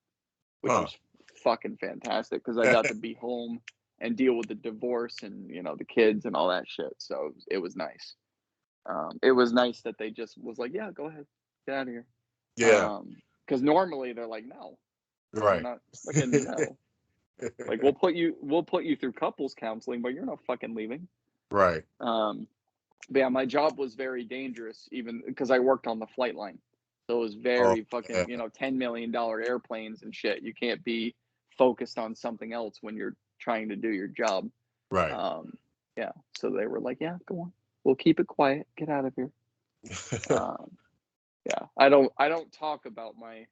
which Huh. was fucking fantastic because I got to be home and deal with the divorce and the kids and all that shit. So it was nice. It was nice that they just was like, yeah, go ahead, get out of here. Yeah. Because normally they're like, no, we're Right. not fucking no. Like we'll put you through couples counseling, but you're not fucking leaving. Right. Um, but yeah, my job was very dangerous, even because I worked on the flight line. So it was Oh, very fucking, yeah. $10 million airplanes and shit. You can't be focused on something else when you're trying to do your job. Right. Um, yeah. So they were like, yeah, go on. We'll keep it quiet. Get out of here. Um, yeah. I don't talk about my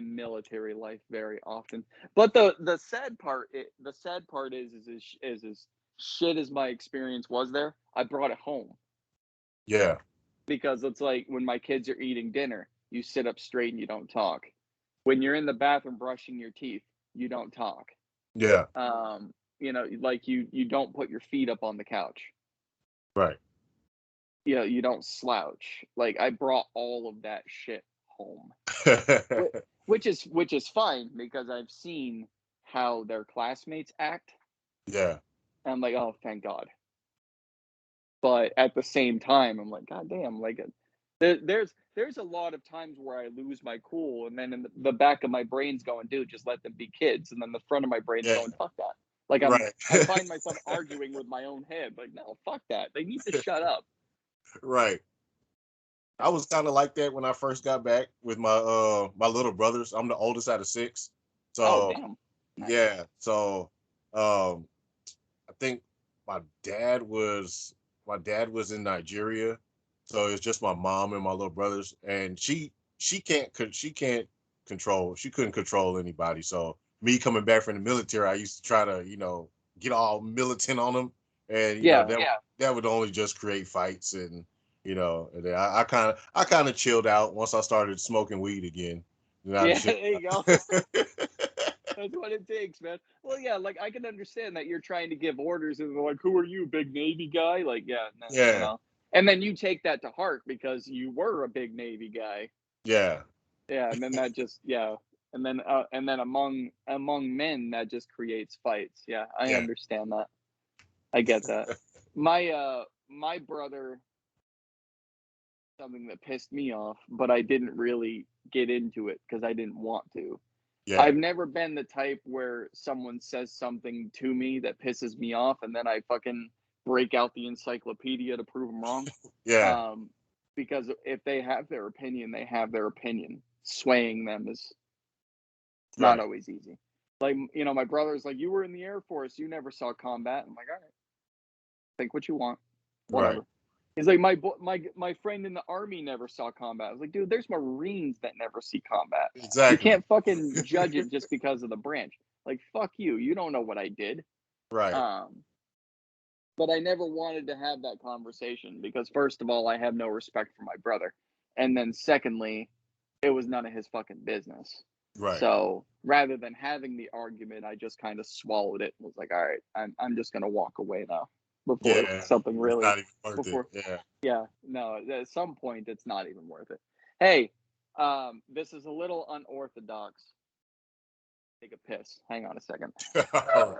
military life very often. But the sad part is as shit as my experience was there, I brought it home Yeah. because it's like when my kids are eating dinner, you sit up straight and you don't talk. When you're in the bathroom brushing your teeth, you don't talk. Yeah. Like you don't put your feet up on the couch. Right. You don't slouch. Like I brought all of that shit home. Which is fine because I've seen how their classmates act. Yeah. And I'm like, oh, thank God. But at the same time, I'm like, God damn, like there's a lot of times where I lose my cool, and then in the back of my brain's going, dude, just let them be kids, and then the front of my brain's Yeah. going, fuck that. Like Right. I find myself arguing with my own head, like, no, fuck that. They need to shut up. Right. I was kind of like that when I first got back with my little brothers. I'm the oldest out of 6. Oh, So, damn, nice. yeah. So, um I think my dad was in Nigeria. So it's just my mom and my little brothers, and she couldn't control anybody. So me coming back from the military, I used to try to, get all militant on them, and Yeah, that would only just create fights, and then I kind of chilled out once I started smoking weed again. And I yeah. chill There you go. out. That's what it takes, man. Well, yeah, like I can understand that you're trying to give orders and they're like, "Who are you, big Navy guy?" Like, yeah, no, Yeah, And then you take that to heart because you were a big Navy guy. yeah. Yeah, and then that just and then among men that just creates fights. Yeah, I Yeah. understand that. I get that. My brother, something that pissed me off, but I didn't really get into it because I didn't want to. Yeah. I've never been the type where someone says something to me that pisses me off and then I fucking break out the encyclopedia to prove them wrong. Yeah. Because if they have their opinion, they have their opinion. Swaying them is not Right. always easy. Like, you know, my brother's like, you were in the Air Force, you never saw combat. I'm like, all right, think what you want, whatever. Right. He's like, my friend in the Army never saw combat. I was like, dude, there's Marines that never see combat. You Exactly. can't fucking judge it just because of the branch. Like, fuck you. You don't know what I did. Right. But I never wanted to have that conversation because, first of all, I have no respect for my brother. And then, secondly, it was none of his fucking business. Right. So rather than having the argument, I just kind of swallowed it and was like, all right, I'm just going to walk away now before something It's really, not even worth before, it. yeah, no, at some point, it's not even worth it. Hey, this is a little unorthodox. Take a piss. Hang on a second. Yeah.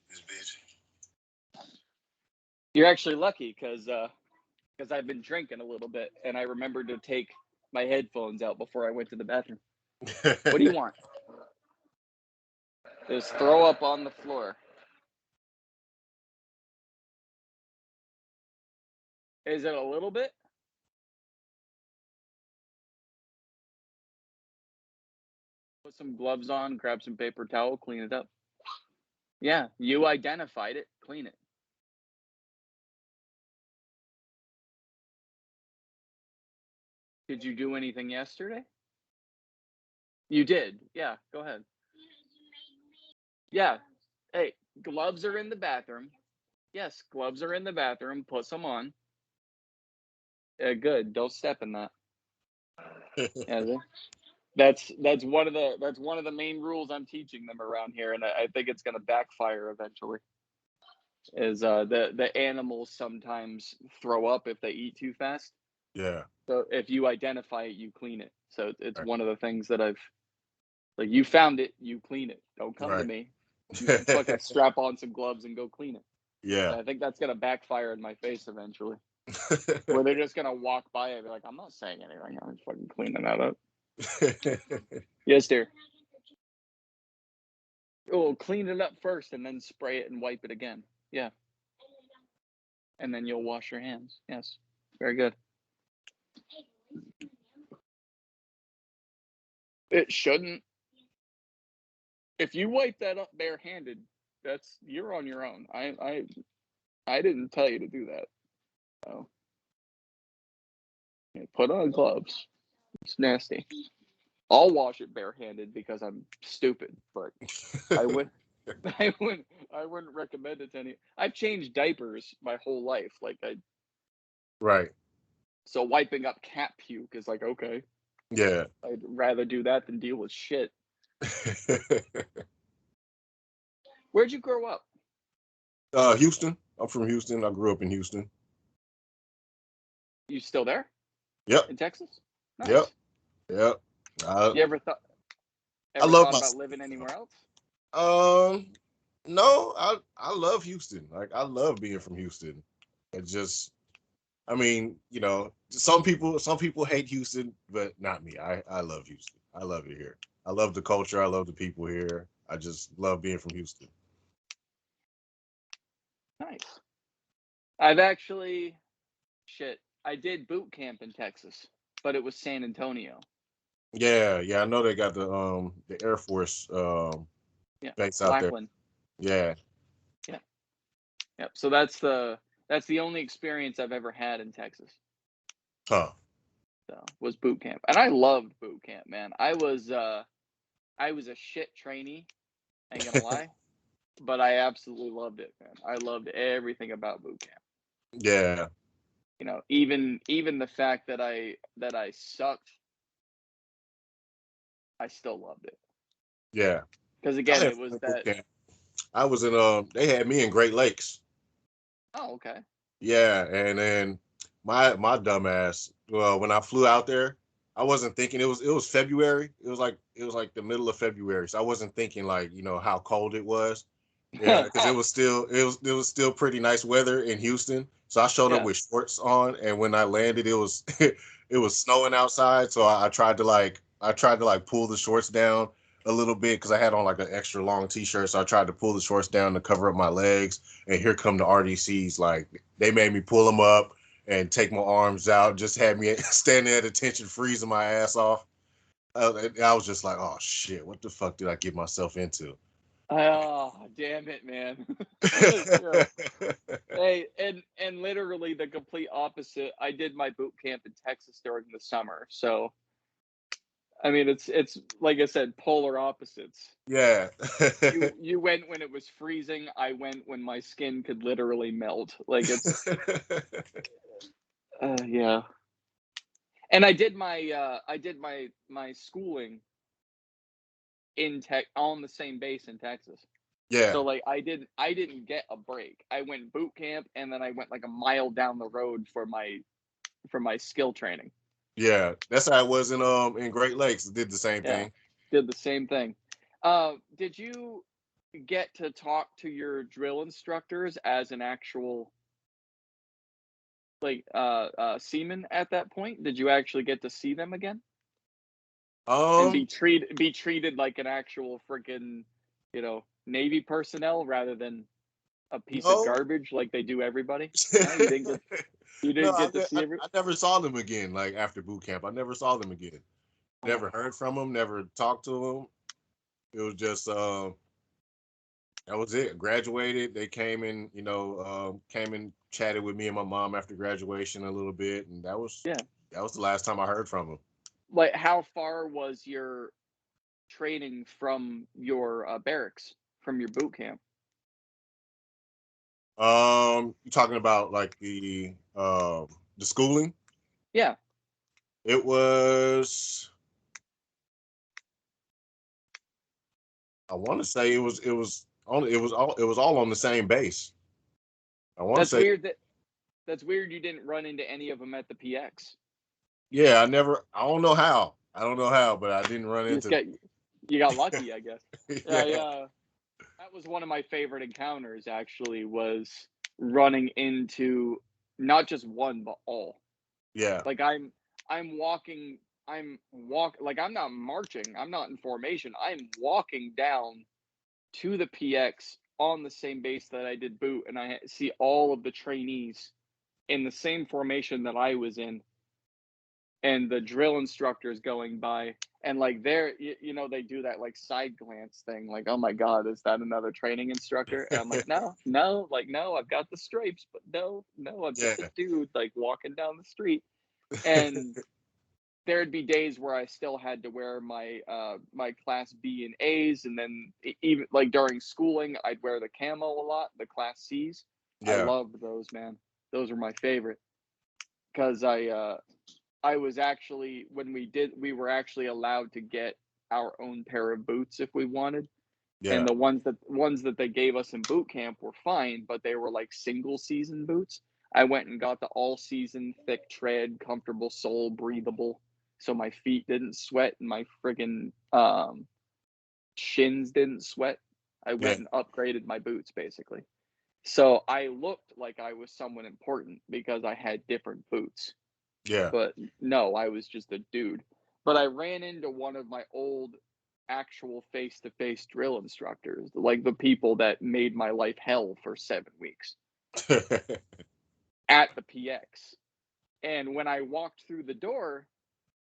This bitch. You're actually lucky because I've been drinking a little bit and I remembered to take my headphones out before I went to the bathroom. What do you want? Just throw up on the floor. Is it a little bit? Put some gloves on, grab some paper towel, clean it up. Yeah, you identified it. Clean it. Did you do anything yesterday? You did. Yeah, go ahead. Yeah. Hey, gloves are in the bathroom. Yes, gloves are in the bathroom. Put some on. Good. Don't step in that. Yeah, that's one of the main rules I'm teaching them around here, and I think it's going to backfire eventually. Is the animals sometimes throw up if they eat too fast. Yeah. So if you identify it, you clean it. So it's Right. one of the things that I've like. You found it, you clean it. Don't come to Right. me. You fucking strap on some gloves and go clean it. Yeah. I think that's gonna backfire in my face eventually. Where they're just gonna walk by and be like, "I'm not saying anything. I'm just fucking cleaning that up." Yes, dear. Oh, clean it up first and then spray it and wipe it again. Yeah, and then you'll wash your hands. Yes, very good. It shouldn't. If you wipe that up barehanded, you're on your own. I didn't tell you to do that. So yeah, put on gloves. It's nasty. I'll wash it barehanded because I'm stupid, but I would I wouldn't recommend it to any. I've changed diapers my whole life. Right. So wiping up cat puke is like, okay, Yeah. I'd rather do that than deal with shit. Where'd you grow up? Houston. I'm from Houston. I grew up in Houston. You still there Yep. in Texas? Yep. Nice. Yep. I You ever thought I love my about city, living anywhere else? um no, I love Houston. Like I love being from Houston. It just I mean, some people hate Houston, but not me. I love Houston. I love it here. I love the culture. I love the people here. I just love being from Houston. Nice. I've actually shit. I did boot camp in Texas, but it was San Antonio. Yeah, yeah, I know they got the Air Force Yeah, base out there. Lackland. Yeah. Yeah, yep. So that's the only experience I've ever had in Texas. Huh. So was boot camp, and I loved boot camp, man. I was a shit trainee. Ain't gonna lie, but I absolutely loved it, man. I loved everything about boot camp. Yeah. You know, even the fact that I sucked, I still loved it. Yeah. Because I again, had it was fun boot that. camp. I was in they had me in Great Lakes. Oh, okay. Yeah, and then my dumb ass. Well, when I flew out there, I wasn't thinking it was February. It was like the middle of February, so I wasn't thinking like how cold it was. Yeah, because it was still pretty nice weather in Houston. So I showed up Yeah. with shorts on, and when I landed, it was it was snowing outside. So I tried to pull the shorts down a little bit because I had on like an extra long t-shirt. So I tried to pull the shorts down to cover up my legs. And here come the RDCs. Like they made me pull them up and take my arms out. Just had me standing at attention, freezing my ass off. I was just like, oh shit, what the fuck did I get myself into? Oh, damn it, man. Yeah. Hey, and literally the complete opposite. I did my boot camp in Texas during the summer. So, I mean, it's like I said, polar opposites. Yeah. You went when it was freezing. I went when my skin could literally melt. Like it's yeah. And I did my schooling in tech on the same base in Texas. Yeah. So like I didn't get a break. I went boot camp and then I went like a mile down the road for my skill training. Yeah. That's how it was in Great Lakes. Did the same Yeah. thing. Did the same thing. Did you get to talk to your drill instructors as an actual like seaman at that point? Did you actually get to see them again and Um be treated like an actual freaking, you know, Navy personnel rather than a piece of no. garbage like they do everybody? No, you No, didn't get to see every. I never saw them again. Like after boot camp, I never saw them again. Oh, Never heard from them. Never talked to them. It was just that was it. Graduated. They came and came and chatted with me and my mom after graduation a little bit, and yeah. that was the last time I heard from them. Like, how far was your training from your barracks, from your boot camp? You talking about like the schooling? Yeah, It was. I want to say it was all on the same base. I want to that's say weird. That's weird. You didn't run into any of them at the PX. yeah. I don't know how. I don't know how, but I didn't run You just into. got you got lucky, I guess. Yeah, Yeah. yeah. That was one of my favorite encounters. Actually, was running into not just one but all. Yeah. Like I'm walking. like I'm not marching. I'm not in formation. I'm walking down to the PX on the same base that I did boot, and I see all of the trainees in the same formation that I was in, and the drill instructors going by, and like you know, they do that like side glance thing, like, oh my god, is that another training instructor? And I'm like, no, no, like, no, I've got the stripes, but no, no, I'm just a Yeah. dude like walking down the street. And there'd be days where I still had to wear my my class B and A's, and then even like during schooling, I'd wear the camo a lot, the class C's. I Yeah. loved those, man. Those were my favorite because I was actually we were actually allowed to get our own pair of boots if we wanted, and Yeah. the ones that they gave us in boot camp were fine, but they were like single season boots. I went and got the all-season thick tread, comfortable sole, breathable, so my feet didn't sweat and my friggin' shins didn't sweat. I Yeah. went and upgraded my boots basically. So I looked like I was someone important because I had different boots. Yeah. But no, I was just a dude. But I ran into one of my old actual face-to-face drill instructors, like the people that made my life hell for 7 weeks at the PX. And when I walked through the door,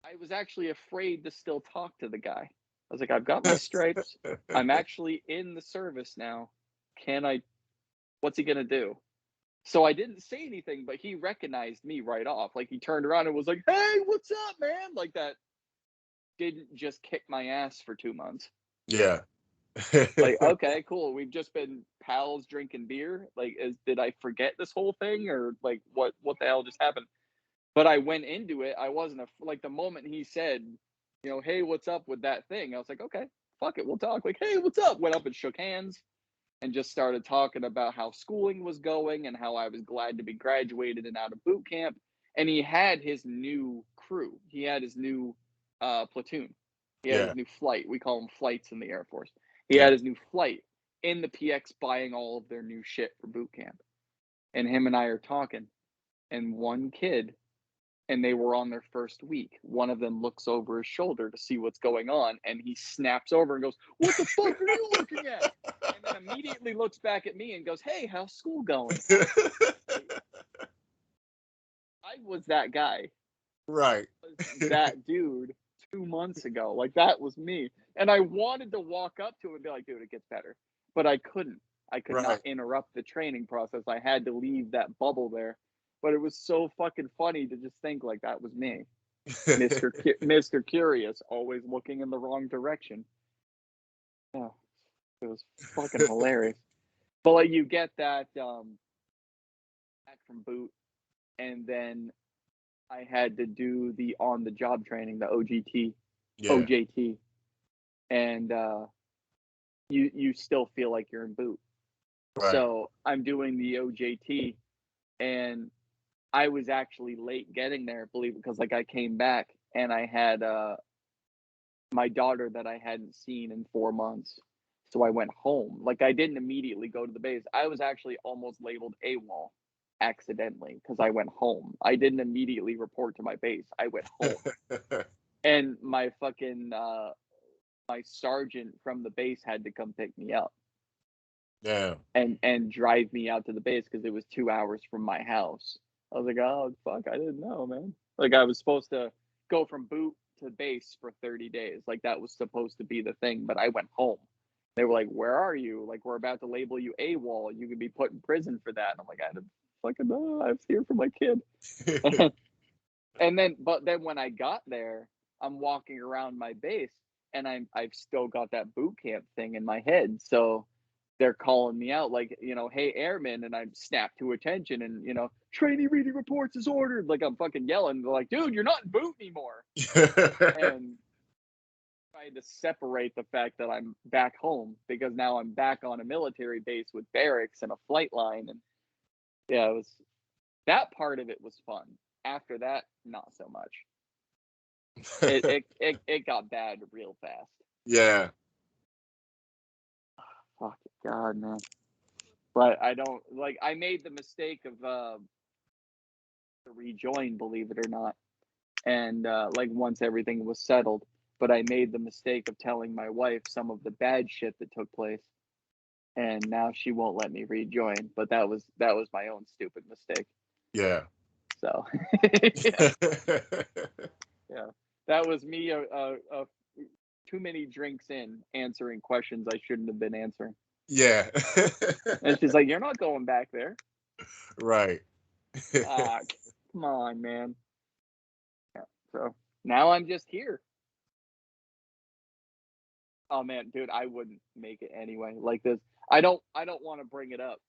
I was actually afraid to still talk to the guy. I was like, I've got my stripes. I'm actually in the service now. Can I, what's he going to do? So I didn't say anything, but he recognized me right off. Like he turned around and was like, "Hey, what's up, man?" Like that. Didn't just kick my ass for 2 months. Yeah. Like, okay, cool. We've just been pals drinking beer. Like, did I forget this whole thing, or like what the hell just happened? But I went into it. I wasn't like the moment he said, "Hey, what's up with that thing?" I was like, okay, fuck it, we'll talk. Like, hey, what's up? Went up and shook hands and just started talking about how schooling was going and how I was glad to be graduated and out of boot camp. And he had his new crew. He had his new platoon. He had Yeah. his new flight. We call them flights in the Air Force. He Yeah. had his new flight in the PX buying all of their new shit for boot camp. And him and I are talking. And one kid, and they were on their first week. One of them looks over his shoulder to see what's going on, and he snaps over and goes, "What the fuck are you looking at?" And then immediately looks back at me and goes, "Hey, how's school going?" I was that guy. Right. I was that dude 2 months ago. Like that was me. And I wanted to walk up to him and be like, "Dude, it gets better." But I couldn't. I could not Right. interrupt the training process. I had to leave that bubble there. But it was so fucking funny to just think like that was me. Mr. Curious, always looking in the wrong direction. Oh, it was fucking hilarious. But like you get that back from boot, and then I had to do the on the job training, the Yeah. OJT, and you still feel like you're in boot. Right. So I'm doing the OJT, and I was actually late getting there, believe it, because like I came back and I had my daughter that I hadn't seen in 4 months. So I went home. Like I didn't immediately go to the base. I was actually almost labeled AWOL accidentally because I went home. I didn't immediately report to my base. I went home. And my fucking my sergeant from the base had to come pick me up Damn. and drive me out to the base because it was 2 hours from my house. I was like, oh fuck, I didn't know, man. Like I was supposed to go from boot to base for 30 days. Like that was supposed to be the thing, but I went home. They were like, "Where are you? Like we're about to label you AWOL. You could be put in prison for that." And I'm like, I didn't fucking know. I was here for my kid. But then when I got there, I'm walking around my base and I've still got that boot camp thing in my head. So they're calling me out like, "Hey, airman," and I snap to attention and, "Trainee reading reports is ordered." Like I'm fucking yelling. They're like, "Dude, you're not in boot anymore." And I had to separate the fact that I'm back home because now I'm back on a military base with barracks and a flight line. And yeah, that part of it was fun. After that, not so much. It got bad real fast. Yeah. Fuck God, man. But I don't like. I made the mistake of to rejoin, believe it or not, and like once everything was settled. But I made the mistake of telling my wife some of the bad shit that took place, and now she won't let me rejoin. But that was my own stupid mistake. Yeah. So yeah, yeah, that was me. Too many drinks in answering questions I shouldn't have been answering. Yeah. And she's like, "You're not going back there." Right. Ah, come on, man. Yeah. So now I'm just here. Oh man, dude, I wouldn't make it anyway. Like this, I don't want to bring it up.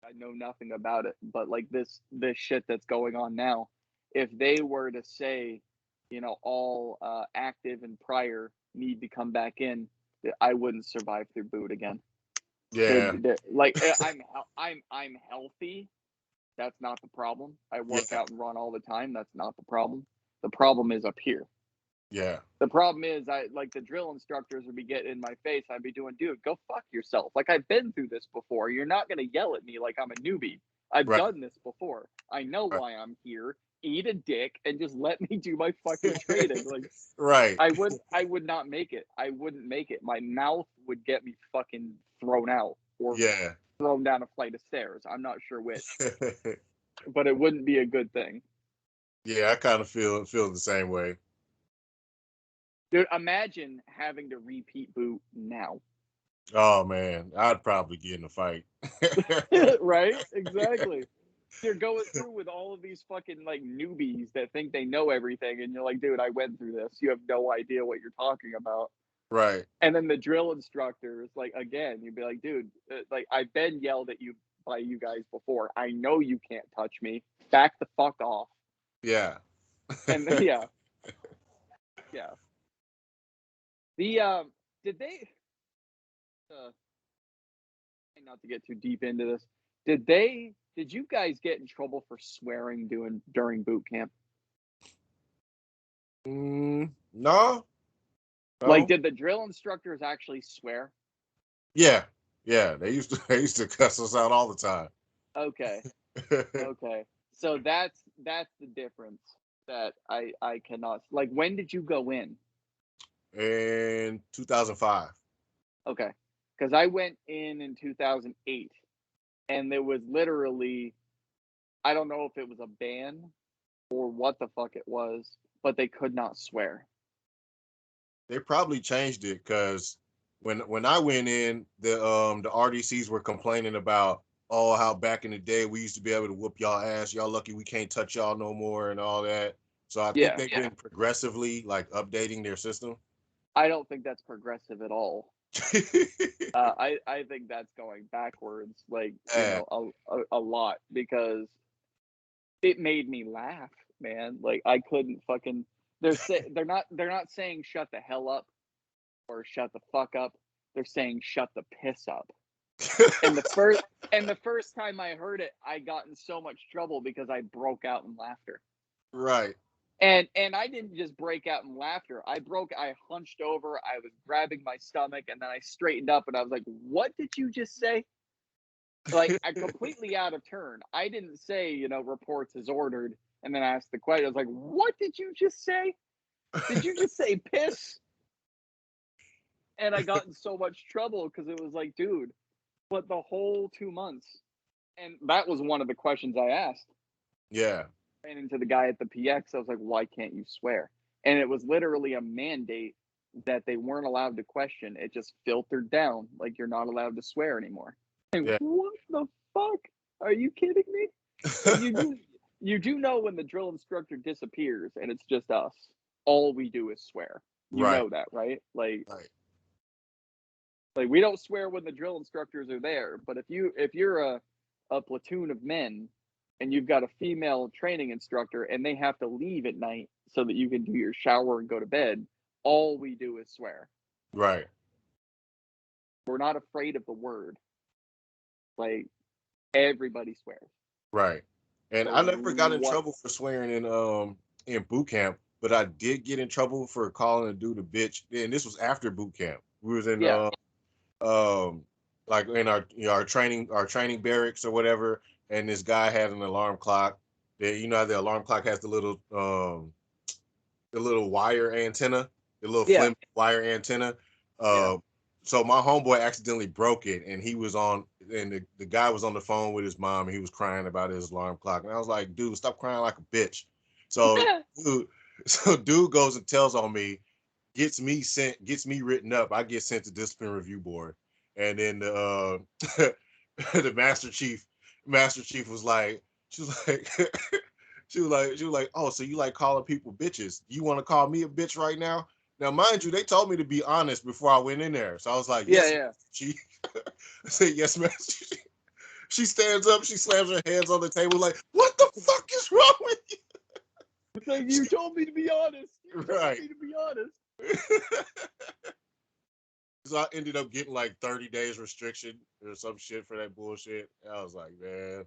I know nothing about it, but like this shit that's going on now, if they were to say, all active and prior need to come back in, I wouldn't survive through boot again. Yeah. Like I'm healthy, That's not the problem. I work Yeah, out and run all the time. That's not the problem. The problem is up here. yeah, The problem is, I like the drill instructors would be getting in my face. I'd be doing, dude, go fuck yourself. Like, I've been through this before. You're not gonna yell at me like I'm a newbie. I've right, done this before. I know right, why I'm here. Eat a dick and just let me do my fucking training. Like, right. I would not make it. I wouldn't make it. My mouth would get me fucking thrown out or Yeah. thrown down a flight of stairs. I'm not sure which, but it wouldn't be a good thing. Yeah, I kind of feel the same way. Dude, imagine having to repeat boot now. Oh man, I'd probably get in a fight. Right? Exactly. You're going through with all of these fucking like newbies that think they know everything, and you're like, dude, I went through this. You have no idea what you're talking about. Right. And then the drill instructors, like, again, you'd be like, dude, like, I've been yelled at you by you guys before. I know you can't touch me. Back the fuck off. Yeah. And then, yeah, yeah. The did they? Uh, not to get too deep into this. Did they? Did you guys get in trouble for swearing during boot camp? No, Like, no. did the drill instructors actually swear? Yeah, yeah. They used to cuss us out all the time. Okay, okay. So that's the difference that I cannot like. When did you go in? In 2005. Okay, because I went in 2008, and there was literally I don't know if it was a ban or what the fuck it was, but they could not swear. They probably changed it because when I went in, the RDCs were complaining about, oh, how back in the day we used to be able to whoop y'all ass. Y'all lucky we can't touch y'all no more and all that. So I think Yeah, they've been progressively like updating their system. I don't think that's progressive at all. I think that's going backwards, like Yeah, a lot because it made me laugh, man. Like I couldn't fucking. They're not saying shut the hell up or shut the fuck up. They're saying shut the piss up. And the first time I heard it, I got in so much trouble because I broke out in laughter. right. And I didn't just break out in laughter. I hunched over, I was grabbing my stomach, and then I straightened up and I was like, "What did you just say?" Like I completely out of turn. I didn't say, reports as ordered, and then I asked the question. I was like, "What did you just say? Did you just say piss?" And I got in so much trouble because it was like, dude, but the whole 2 months, and that was one of the questions I asked. Yeah, Ran into the guy at the PX. I was like, "Why can't you swear?" And it was literally a mandate that they weren't allowed to question. It just filtered down, like you're not allowed to swear anymore. And yeah. what the fuck? Are you kidding me? And you do know when the drill instructor disappears and it's just us. All we do is swear. You Right, know that, right? Like right, like we don't swear when the drill instructors are there, but if you're a platoon of men and you've got a female training instructor and they have to leave at night so that you can do your shower and go to bed, all we do is swear. right, We're not afraid of the word. Like everybody swears. right. And So I never got in what? trouble for swearing in boot camp, but I did get in trouble for calling a dude a bitch. And this was after boot camp. We was in Yeah, um like in our training barracks or whatever, and this guy had an alarm clock. That how the alarm clock has the little wire antenna, the little yeah, flimsy wire antenna. yeah. Uh, so my homeboy accidentally broke it, and the guy was on the phone with his mom, and he was crying about his alarm clock, and I was like, dude, stop crying like a bitch. So dude, dude goes and tells on me, gets me written up. I get sent to discipline review board, and then the master chief was like, she was like. She was like, oh, so you like calling people bitches? You want to call me a bitch right now? Now, mind you, they told me to be honest before I went in there. So I was like, Yeah, yes, yeah. she. I said, yes, ma'am. She stands up, she slams her hands on the table, like, what the fuck is wrong with you? It's like you told me to be honest. You told Right. me to be honest. So I ended up getting like 30 days restriction or some shit for that bullshit. I was like, man.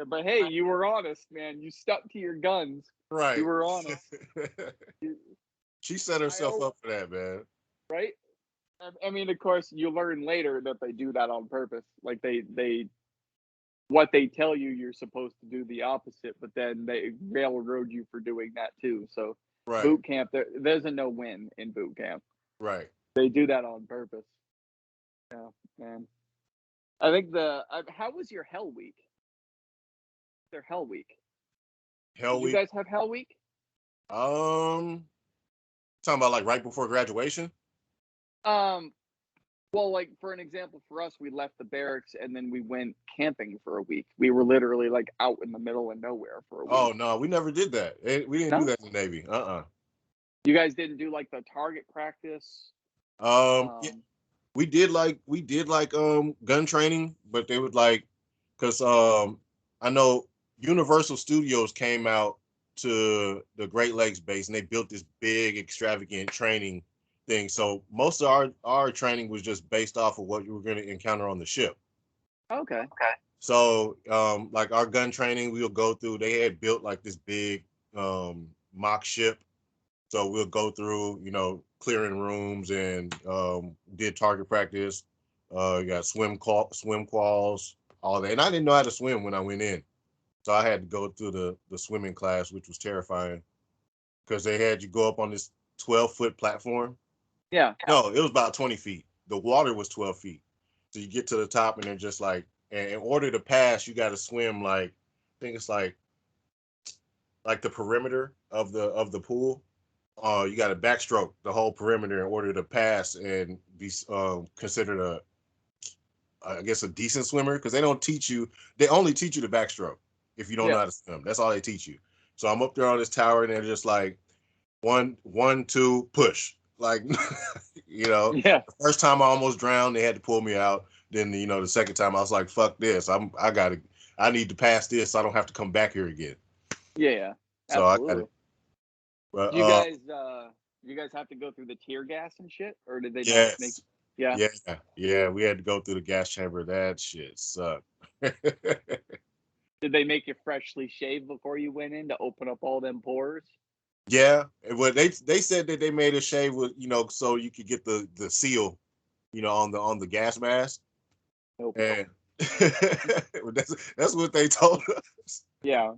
But hey, you were honest, man. You stuck to your guns. You Right. were honest. She set I herself up for that, man. right? I mean, of course, you learn later that they do that on purpose. Like they what they tell you, you're supposed to do the opposite, but then they railroad you for doing that too. So Right. boot camp, there's a no win in boot camp. Right. They do that on purpose. Yeah, man. I think how was your Hell Week? Their Hell Week. Hell Did you week. guys have Hell Week? Um, talking about like right before graduation. Um, well, like for an example, for us, we left the barracks and then we went camping for a week. We were literally like out in the middle of nowhere for a Oh week. no, we never did that. We didn't do No, that in the Navy. you guys didn't do like the target practice. Yeah, Um, we did like gun training, but they would like because I know Universal Studios came out to the Great Lakes base and they built this big extravagant training thing. So most of our training was just based off of what you were going to encounter on the ship. okay. So like our gun training, we'll go through. They had built like this big mock ship. So we'll go through, clearing rooms and did target practice. You got swim quals, all that. And I didn't know how to swim when I went in, so I had to go through the swimming class, which was terrifying because they had you go up on this 12-foot platform. Yeah. No, it was about 20 feet. The water was 12 feet. So you get to the top and they're just like, and in order to pass, you got to swim like, I think it's like the perimeter of the pool. You got to backstroke the whole perimeter in order to pass and be considered I guess, a decent swimmer because they don't teach you. They only teach you the backstroke if you don't know Yeah. how to swim. That's all they teach you. So I'm up there on this tower and they're just like one, two, push. Like, Yeah. the first time I almost drowned, they had to pull me out. Then, the second time I was like, fuck this. I need to pass this so I don't have to come back here again. Yeah. Yeah. So I got Absolutely. it. But Do you guys have to go through the tear gas and shit, or did they not make? yes. Yeah. Yeah, yeah, we had to go through the gas chamber. That shit sucked. Did they make you freshly shave before you went in to open up all them pores? Yeah, well, they said that they made a shave with so you could get the seal, on the gas mask, Nope. and that's what they told us. Yeah.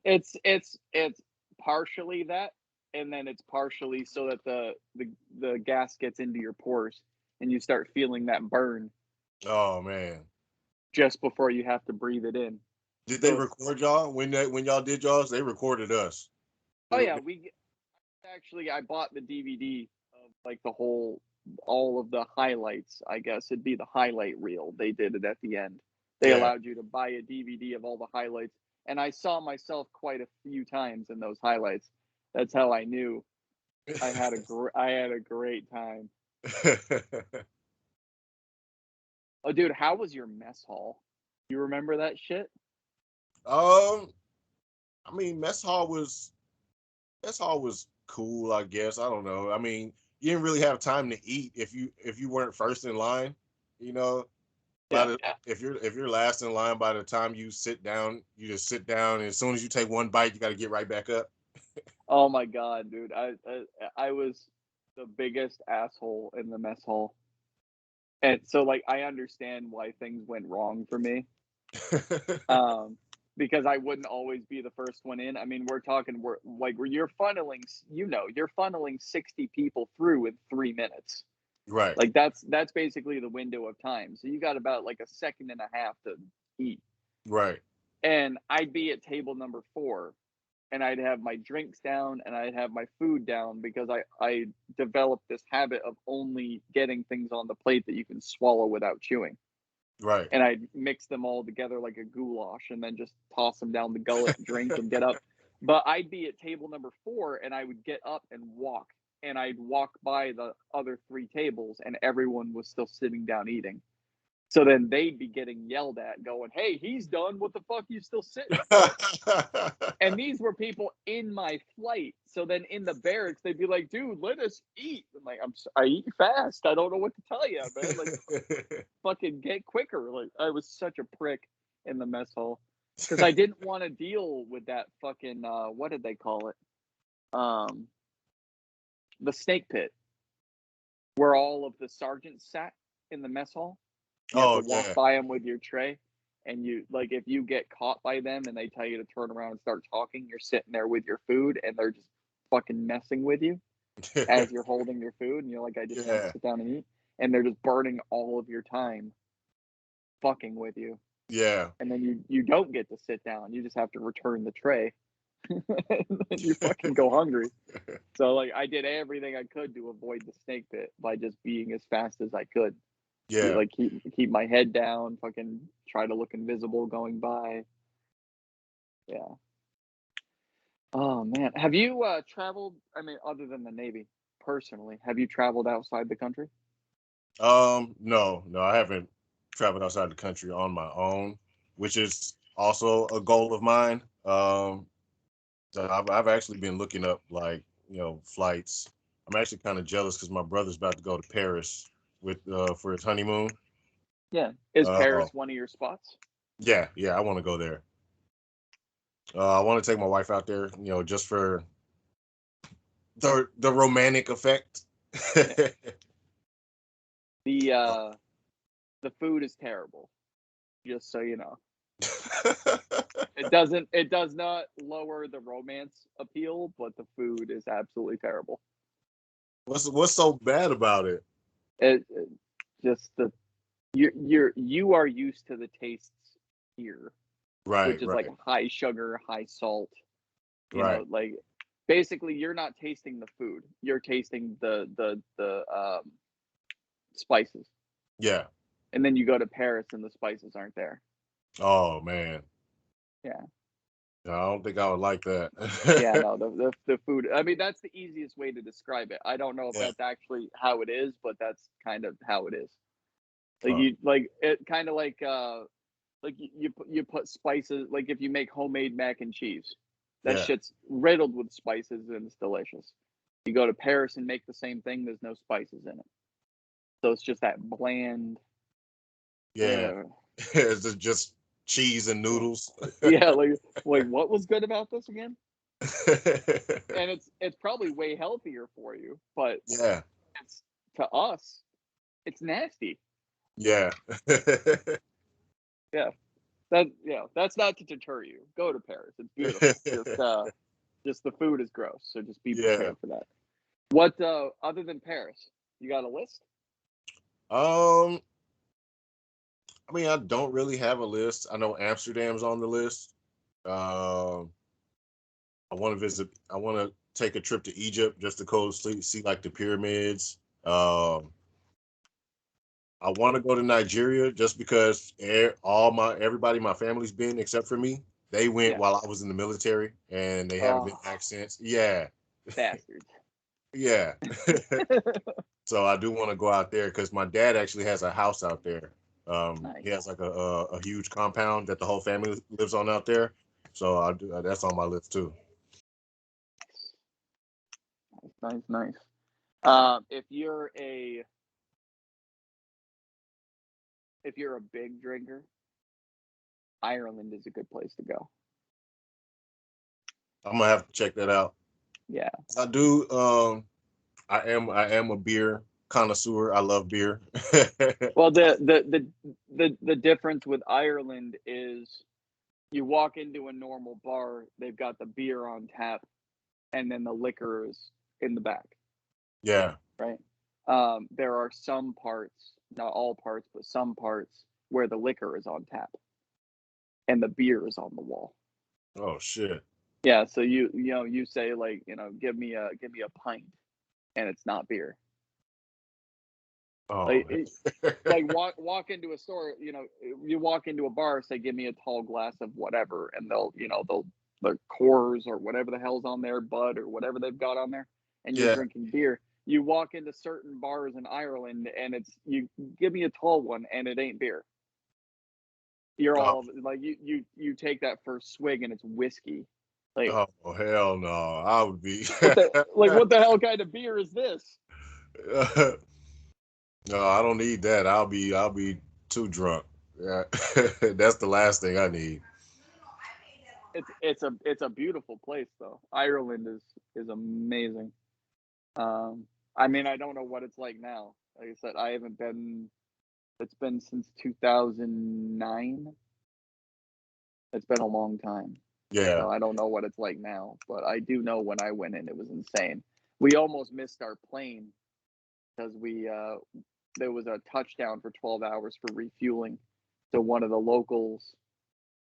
It's partially that, and then it's partially so that the gas gets into your pores and you start feeling that burn Oh man, just before you have to breathe it in. did they So record y'all when y'all did y'all's? They recorded us. oh yeah, we actually I bought the DVD of like all of the highlights. I guess it'd be the highlight reel. They did it at the end. They Yeah. allowed you to buy a DVD of all the highlights, and I saw myself quite a few times in those highlights. That's how I knew I had a great time. Oh, dude, how was your mess hall? You remember that shit? um, I mean, mess hall was cool, I guess. I don't know. I mean, you didn't really have time to eat if you weren't first in line, you know. By Yeah. the if you're last in line, by the time you sit down, you just sit down, and as soon as you take one bite, you got to get right back up. Oh my god, dude, I was the biggest asshole in the mess hall, and so like I understand why things went wrong for me. Um, because I wouldn't always be the first one in. I mean, you're funneling, you're funneling 60 people through in 3 minutes. Right, Like that's basically the window of time. So you got about like a second and a half to eat. right, And I'd be at table number 4 and I'd have my drinks down and I'd have my food down because I developed this habit of only getting things on the plate that you can swallow without chewing. right. And I'd mix them all together like a goulash and then just toss them down the gullet, drink, and get up. But I'd be at table number 4 and I would get up and walk. And I'd walk by the other 3 tables and everyone was still sitting down eating. So then they'd be getting yelled at, going, "Hey, he's done. What the fuck you still sitting for?" And these were people in my flight. So then in the barracks, they'd be like, "Dude, let us eat." I'm like, I eat fast. I don't know what to tell you, man. Like, fucking get quicker. Like, I was such a prick. in the mess hall because I didn't want to deal with that fucking what did they call it? The snake pit where all of the sergeants sat in the mess hall. You have Oh to walk yeah, by them with your tray, and you like if you get caught by them and they tell you to turn around and start talking, you're sitting there with your food and they're just fucking messing with you as you're holding your food, and you're like, I just want to yeah, sit down and eat, and they're just burning all of your time fucking with you, yeah, and then you don't get to sit down, you just have to return the tray, and then you fucking go hungry. So like I did everything I could to avoid the snake pit by just being as fast as I could. yeah. Like keep my head down, fucking try to look invisible going by. Yeah. Oh man, have you traveled? I mean, other than the Navy, personally, have you traveled outside the country? No, I haven't traveled outside the country on my own, which is also a goal of mine. So I've actually been looking up like flights. I'm actually kind of jealous because my brother's about to go to Paris with for his honeymoon. Yeah. Is Uh, Paris one of your spots? yeah, I want to go there. I want to take my wife out there, just for the romantic effect. Yeah. The food is terrible. Just so you know, it does not lower the romance appeal, but the food is absolutely terrible. What's so bad about it? It just the you are used to the tastes here, Right, which is like right, high sugar, high salt. right. Like basically you're not tasting the food, you're tasting the spices, Yeah. and then you go to Paris and the spices aren't there. Oh man. Yeah, I don't think I would like yeah, that. no, the food. I mean, that's the easiest way to describe it. I don't know if Yeah. that's actually how it is, but that's kind of how it is. Like Oh, you like it, kind of like you put spices. Like if you make homemade mac and cheese, that yeah. shit's riddled with spices and it's delicious. You go to Paris and make the same thing. There's no spices in it, so it's just that bland. Yeah. Uh, It's just cheese and noodles. yeah, like what was good about this again? And it's probably way healthier for you, but Yeah. it's to us, it's nasty. Yeah. Yeah, that's not to deter you. Go to Paris; it's beautiful. Just the food is gross, so just be Yeah. prepared for that. What other than Paris, you got a list? Um, I mean, I don't really have a list. I know Amsterdam's on the list. Um, I want to visit. I want to take a trip to Egypt just to go see like the pyramids. I want to go to Nigeria just because everybody in my family's been except for me. They went Yeah. while I was in the military and they haven't been Oh, back since. Yeah, bastards. yeah. So I do want to go out there because my dad actually has a house out there. He Nice, has like a huge compound that the whole family lives on out there. So I do, that's on my list too. nice. If you're a big drinker, Ireland is a good place to go. I'm gonna have to check that out. Yeah. I do. I am a beer connoisseur. I love beer. Well, the difference with Ireland is you walk into a normal bar, they've got the beer on tap, and then the liquor is in the back, Yeah. right? There are some parts, not all parts, but some parts where the liquor is on tap and the beer is on the wall. Oh shit. Yeah, so you say like give me a pint, and it's not beer. Oh Like man. like walk into a store, you walk into a bar, say give me a tall glass of whatever, and they'll the Coors or whatever the hell's on there, Bud or whatever they've got on there, and you're Yeah. drinking beer. You walk into certain bars in Ireland and it's you give me a tall one and it ain't beer. You're Oh, all like you take that first swig and it's whiskey. Like oh hell no. I would be. what the hell kind of beer is this? No, I don't need that. I'll be too drunk. Yeah, that's the last thing I need. It's a beautiful place though. Ireland is amazing. I mean, I don't know what it's like now. Like I said, I haven't been. It's been since 2009. It's been a long time. Yeah. So I don't know what it's like now, but I do know when I went in, it was insane. We almost missed our plane because there was a touchdown for 12 hours for refueling. So one of the locals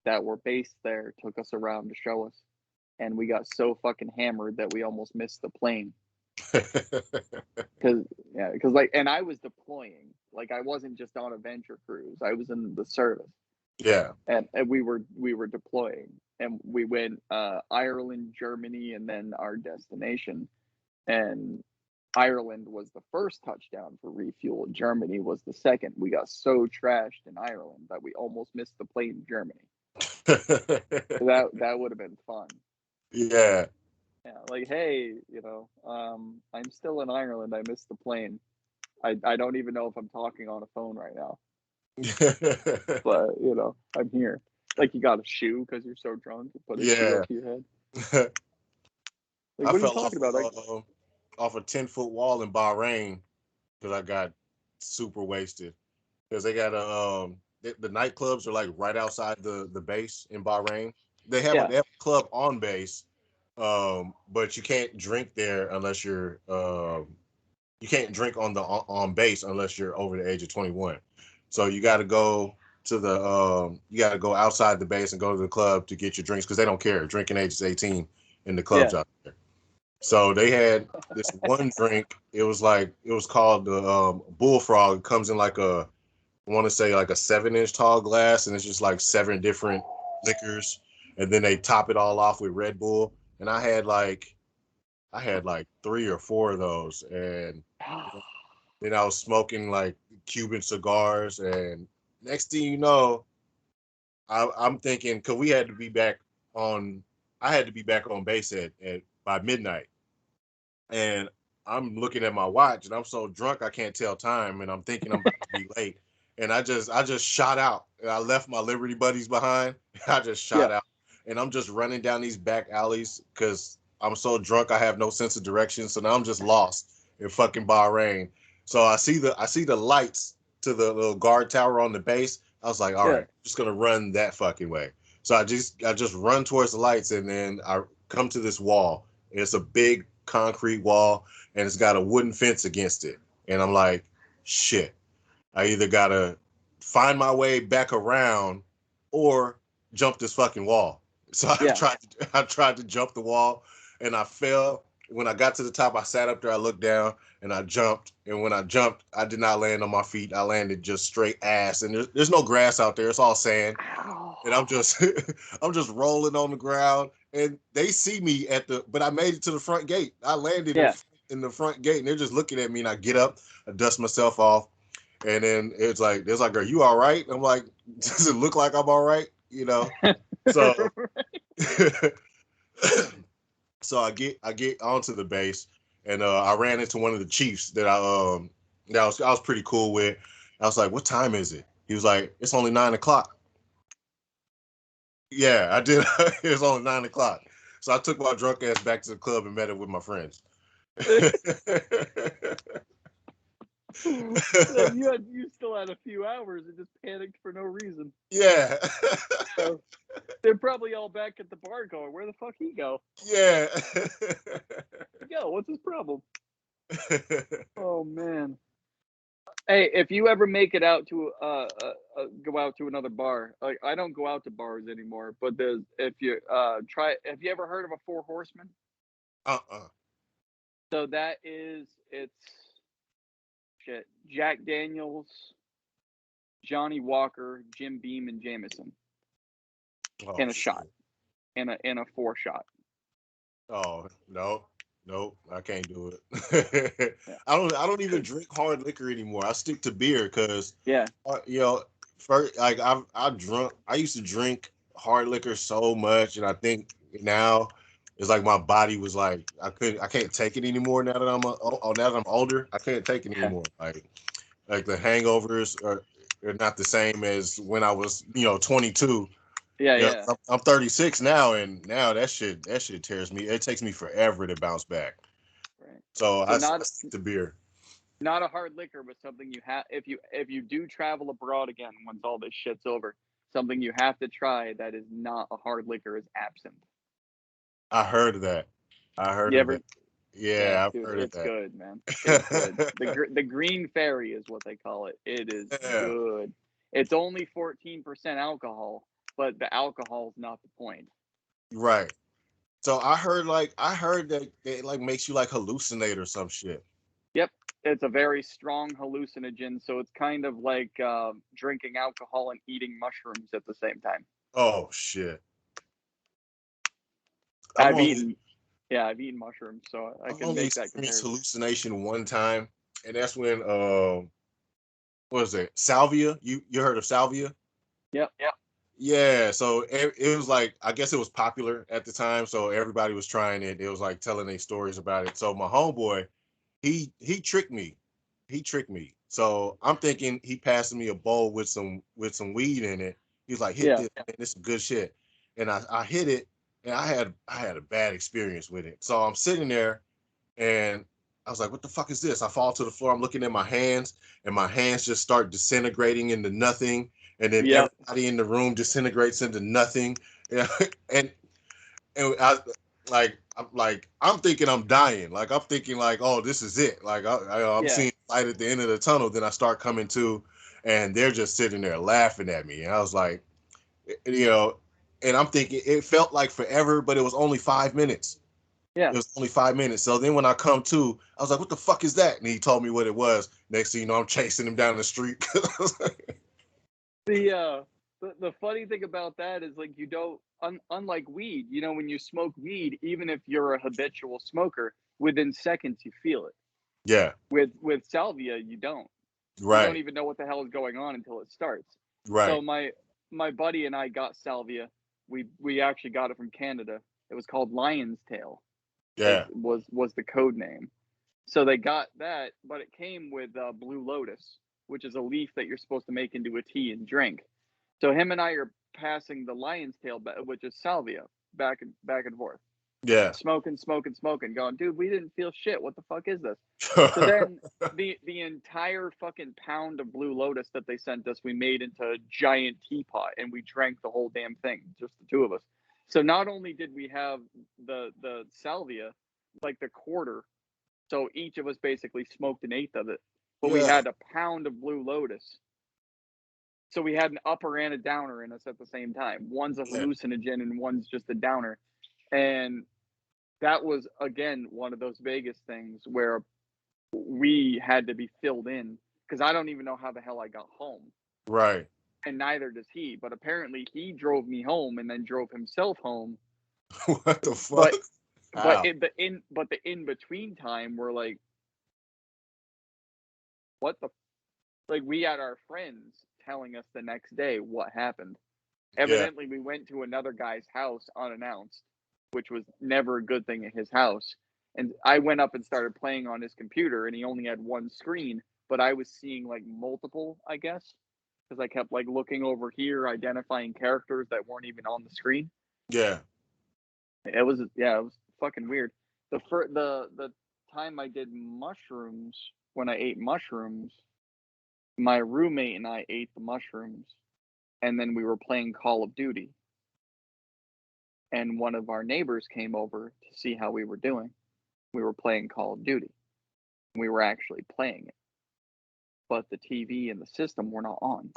that were based there took us around to show us, and we got so fucking hammered that we almost missed the plane. Because like, and I was deploying. Like I wasn't just on a venture cruise. I was in the service, Yeah. and we were deploying, and we went Ireland, Germany, and then our destination. And Ireland was the first touchdown for refuel. Germany was the second. We got so trashed in Ireland that we almost missed the plane in Germany. That would have been fun. Yeah. Yeah, like hey, I'm still in Ireland. I missed the plane. I don't even know if I'm talking on a phone right now, but I'm here. Like you got a shoe because you're so drunk. You put a shoe Yeah. up to your head. Like I what are you fell talking about? Like off a 10-foot wall in Bahrain because I got super wasted. Because they got the nightclubs are like right outside the base in Bahrain. yeah, They have a club on base, but you can't drink there unless you can't drink on base unless you're over the age of 21. So you got to go to you got to go outside the base and go to the club to get your drinks because they don't care. Drinking age is 18 in the clubs yeah, out there. So they had this one drink. It was called the Bullfrog. It comes in like I want to say like a 7-inch tall glass, and it's just like 7 different liquors, and then they top it all off with Red Bull. And I had like 3 or 4 of those, and then I was smoking like Cuban cigars, and next thing you know, I'm thinking because on, I had to be back on base at by midnight, and I'm looking at my watch, and I'm so drunk I can't tell time, and I'm thinking I'm about to be late, and I just shot out, and I left my Liberty buddies behind. I just yeah, shot out, and I'm just running down these back alleys because I'm so drunk I have no sense of direction, so now I'm just lost in fucking Bahrain. So I see the lights to the little guard tower on the base. I was like, all yeah. right, I'm just gonna run that fucking way. So I just run towards the lights, and then I come to this wall. It's a big concrete wall, and it's got a wooden fence against it. And I'm like, shit, I either gotta find my way back around or jump this fucking wall. So Yeah. I tried to jump the wall, and I fell. When I got to the top, I sat up there, I looked down, and I jumped. And when I jumped, I did not land on my feet. I landed just straight ass. And there's no grass out there. It's all sand. And I'm just I'm just rolling on the ground, and they see me but I made it to the front gate. I landed Yeah. in the front gate, and they're just looking at me, and I get up, I dust myself off, and then it's like, are you all right? I'm like, does it look like I'm all right? So so I get onto the base, and I ran into one of the chiefs that I was pretty cool with. I was like, what time is it? He was like, it's only 9 o'clock. Yeah, I did. It was only 9 o'clock. So I took my drunk ass back to the club and met up with my friends. So you still had a few hours and just panicked for no reason. Yeah. So they're probably all back at the bar going, "Where the fuck he go? Yeah. Yo, what's his problem?" Oh man. Hey, if you ever make it out to go out to another bar, like I don't go out to bars anymore, but there's if you have you ever heard of a Four Horsemen? Uh-uh. So it's shit. Jack Daniels, Johnny Walker, Jim Beam, and Jameson Oh in a shit. shot, in a 4 shot. Oh no. Nope, I can't do it. Yeah, I don't even drink hard liquor anymore. I stick to beer because yeah, you know, first like I used to drink hard liquor so much, and I think now it's like my body was like I can't take it anymore now that I'm older. I can't take it yeah, anymore. Like the hangovers are. They're not the same as when I was, 22. Yeah, Yeah, yeah. I'm 36 now, and now that shit tears me. It takes me forever to bounce back. Right. So So I stick to beer. not a hard liquor, but something you have if you do travel abroad again once all this shit's over, something you have to try that is not a hard liquor is absinthe. I heard of that. I heard You of that. ever? Yeah, Yeah, I've dude, heard of it's that. good, man. It's good. The green fairy is what they call it. It is Yeah, good. It's only 14% alcohol, but the alcohol's not the point. right. So I heard that it like makes you like hallucinate or some shit. Yep, it's a very strong hallucinogen, so it's kind of like drinking alcohol and eating mushrooms at the same time. Oh shit. I've I've only eaten, yeah, I've eaten mushrooms, so I I've can only make that experienced comparison. hallucination one time, and that's when what was it? Salvia? You heard of salvia? Yep. Yeah, so it was like I guess it was popular at the time, so everybody was trying it. It was like telling their stories about it. So my homeboy, he tricked me. He tricked me. So I'm thinking he passed me a bowl with some weed in it. He's like, hit Yeah. this, man, this is good shit. And I hit it, and I had a bad experience with it. So I'm sitting there, and I was like, what the fuck is this? I fall to the floor. I'm looking at my hands, and my hands just start disintegrating into nothing. And then Yep. everybody in the room disintegrates into nothing. Yeah, and and I'm thinking I'm dying. Like I'm thinking like, oh, this is it. Like I'm Yeah. seeing light at the end of the tunnel. Then I start coming to, and they're just sitting there laughing at me. And I was like, you know, and I'm thinking it felt like forever, but it was only 5 minutes. Yeah. It was only 5 minutes. So then when I come to, I was like, what the fuck is that? And he told me what it was. Next thing you know, I'm chasing him down the street. The funny thing about that is like you don't unlike weed, when you smoke weed, even if you're a habitual smoker, within seconds you feel it. Yeah, With salvia, you don't. You don't right, even know what the hell is going on until it starts. So right. my buddy and I got salvia. We actually got it from Canada. It was called Lion's Tail. Is Yeah, was the code name. So they got that, but it came with Blue Lotus, which is a leaf that you're supposed to make into a tea and drink. So him and I are passing the lion's tail, which is salvia, back and forth, yeah. smoking, going, dude, we didn't feel shit. What the fuck is this? So then the entire fucking pound of Blue Lotus that they sent us, we made into a giant teapot and we drank the whole damn thing, just the two of us. So not only did we have the salvia, like the quarter, so each of us basically smoked an eighth of it, but we Yeah, had a pound of Blue Lotus. So we had an upper and a downer in us at the same time. One's a yeah, hallucinogen and one's just a downer. And that was again one of those Vegas things where we had to be filled in because I don't even know how the hell I got home. right. And neither does he. But apparently he drove me home and then drove himself home. What the fuck? But How? the in between time we're like, what the, like, we had our friends telling us the next day what happened. Yeah, Evidently we went to another guy's house unannounced, which was never a good thing at his house. And I went up and started playing on his computer and he only had one screen, but I was seeing like multiple, I guess, because I kept like looking over here, identifying characters that weren't even on the screen. yeah. It was fucking weird. The time I did mushrooms, when I ate mushrooms, my roommate and I ate the mushrooms and then we were playing Call of Duty and one of our neighbors came over to see how we were doing. We were playing Call of Duty. We were actually playing it, but the TV and the system were not on.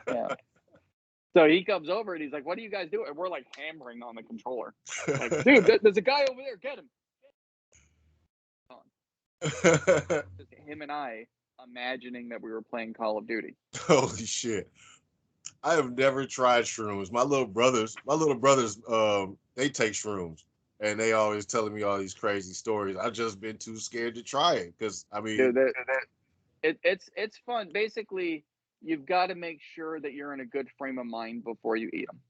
Yeah. So he comes over and he's like, "What are you guys doing?" And we're like hammering on the controller, like, "Dude, there's a guy over there. Get him!" Just him and I imagining that we were playing Call of Duty. Holy shit. I have never tried shrooms. My little brothers, they take shrooms, and they always telling me all these crazy stories. I've just been too scared to try it because I mean, Dude, it's fun. Basically, you've got to make sure that you're in a good frame of mind before you eat them.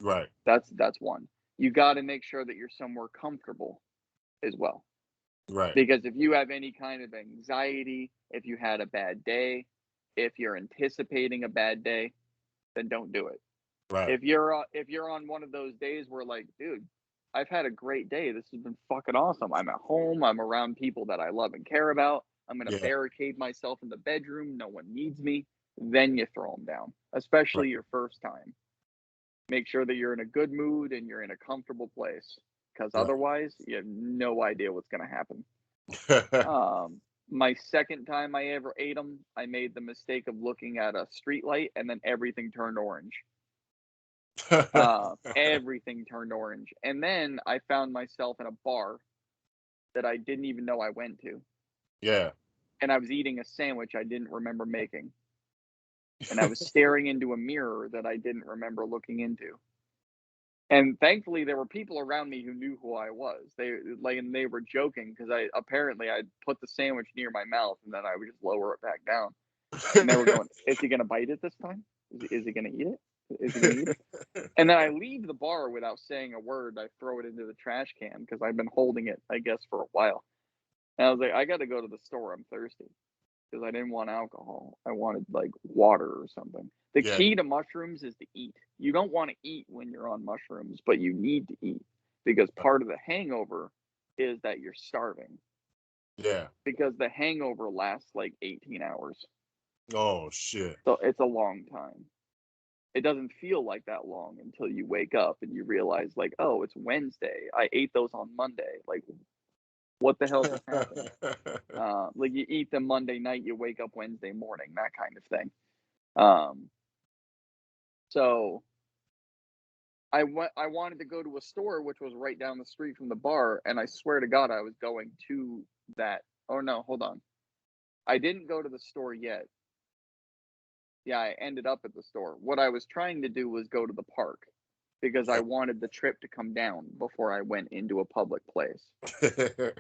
right, That's one. You got to make sure that you're somewhere comfortable as well. Right. Because if you have any kind of anxiety, if you had a bad day, if you're anticipating a bad day, then don't do it. Right. If you're on one of those days where like, dude, I've had a great day. This has been fucking awesome. I'm at home. I'm around people that I love and care about. I'm gonna Yeah. barricade myself in the bedroom. No one needs me. Then you throw them down, Right. especially your first time. Make sure that you're in a good mood and you're in a comfortable place, because Right. otherwise, you have no idea what's gonna happen. My second time I ever ate them, I made the mistake of looking at a street light and then everything turned orange. Everything turned orange. And then I found myself in a bar that I didn't even know I went to. Yeah. And I was eating a sandwich I didn't remember making. And I was staring into a mirror that I didn't remember looking into. And thankfully there were people around me who knew who I was. They were joking because I'd put the sandwich near my mouth and then I would just lower it back down. And they were going, "Is he gonna bite it this time? Is he gonna eat it? Is he gonna eat it?" And then I leave the bar without saying a word. I throw it into the trash can because I've been holding it, I guess, for a while. And I was like, I got to go to the store. I'm thirsty because I didn't want alcohol. I wanted like water or something. The Yeah. key to mushrooms is to eat. You don't want to eat when you're on mushrooms, but you need to eat because part of the hangover is that you're starving Yeah. because the hangover lasts like 18 hours. Oh shit. So it's a long time. It doesn't feel like that long until you wake up and you realize like, oh, it's Wednesday. I ate those on Monday. Like, what the hell just happened? Like you eat them Monday night, you wake up Wednesday morning, that kind of thing. Um, so I wanted to go to a store which was right down the street from the bar, and I swear to God I was going to that. Oh no, hold on. I didn't go to the store yet. Yeah, I ended up at the store. What I was trying to do was go to the park because I wanted the trip to come down before I went into a public place. So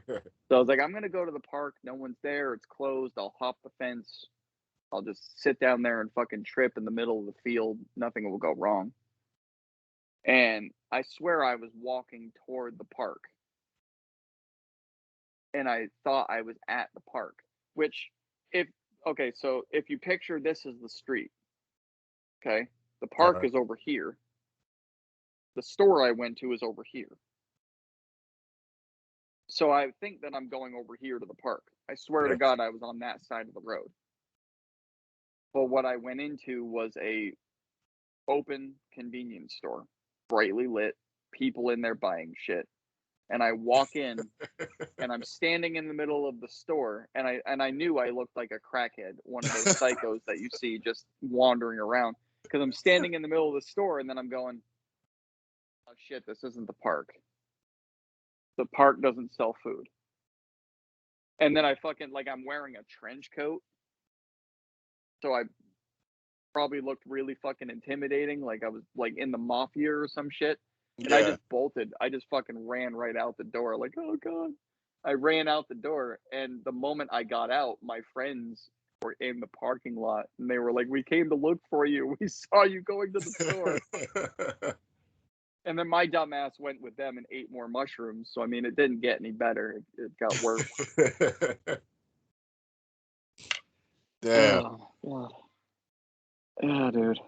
I was like, I'm going to go to the park. No one's there. It's closed. I'll hop the fence. I'll just sit down there and fucking trip in the middle of the field. Nothing will go wrong. And I swear I was walking toward the park. And I thought I was at the park, which okay, so if you picture this as the street, okay, the park Uh-huh. is over here. The store I went to is over here. So I think that I'm going over here to the park. I swear to Yeah. God I was on that side of the road. But what I went into was a open convenience store, brightly lit, people in there buying shit. And I walk in and I'm standing in the middle of the store and I knew I looked like a crackhead, one of those psychos that you see just wandering around because I'm standing in the middle of the store and then I'm going, "Oh shit, this isn't the park. The park doesn't sell food." And then I fucking like I'm wearing a trench coat. So I probably looked really fucking intimidating, like I was like in the mafia or some shit. And I Yeah. just bolted. I just fucking ran right out the door, like, oh God. I ran out the door, and the moment I got out, my friends were in the parking lot, and they were like, "We came to look for you. We saw you going to the store." And then my dumb ass went with them and ate more mushrooms. So I mean, it didn't get any better. It got worse. Damn. Oh God. Yeah, dude.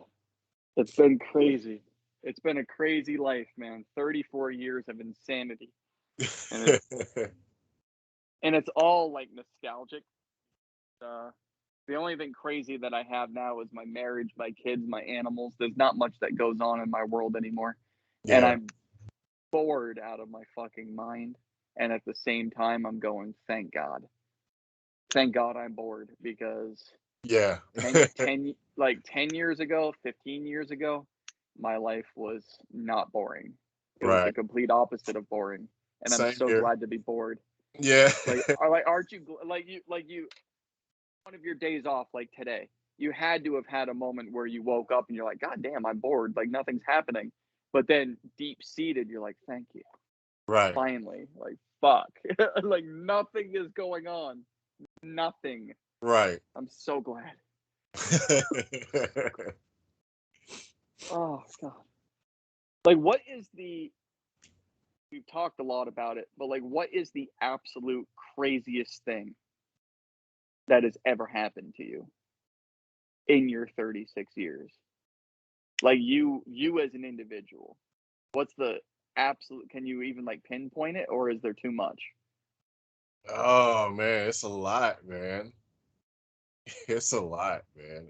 It's been crazy. It's been a crazy life, man. 34 years of insanity. And it's all like nostalgic. Uh the only thing crazy that I have now is my marriage, my kids, my animals. There's not much that goes on in my world anymore. And Yeah. I'm bored out of my fucking mind. And at the same time I'm going, thank God. Thank God I'm bored because Yeah. 10 years ago, 15 years ago, my life was not boring. It was the Right. complete opposite of boring, and I'm Same so here. glad to be bored. Yeah. Aren't you one of your days off like today? You had to have had a moment where you woke up and you're like, God damn, I'm bored. Like nothing's happening. But then deep seated, you're like, thank you. Right. Finally, like fuck, like nothing is going on. Nothing. Right. I'm so glad. Oh God. Like, what is the we've talked a lot about it, but like, what is the absolute craziest thing that has ever happened to you in your 36 years? Like you as an individual, what's the absolute? Can you even like pinpoint it, or is there too much? Oh man, it's a lot, man. It's a lot, man.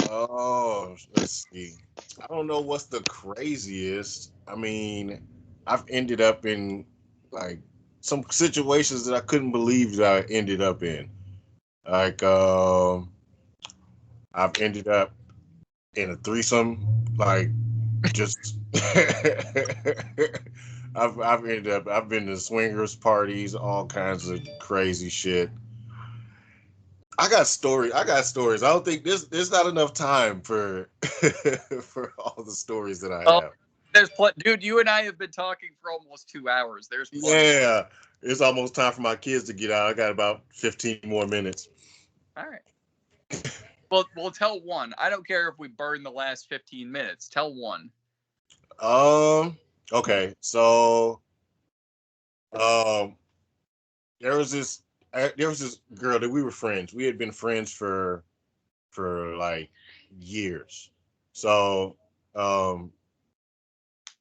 Oh, let's see. I don't know what's the craziest. I mean, I've ended up in like some situations that I couldn't believe that I ended up in. Like, I've ended up in a threesome, like just I've been to swingers parties, all kinds of crazy shit. I got stories. I don't think there's not enough time for for all the stories that I Oh, have. dude. You and I have been talking for almost 2 hours. There's plenty. Yeah, it's almost time for my kids to get out. I got about 15 more minutes. All right. Well, we'll tell one. I don't care if we burn the last 15 minutes. Tell one. Okay. So, um, there was this girl that we were friends. We had been friends for like years. So, um,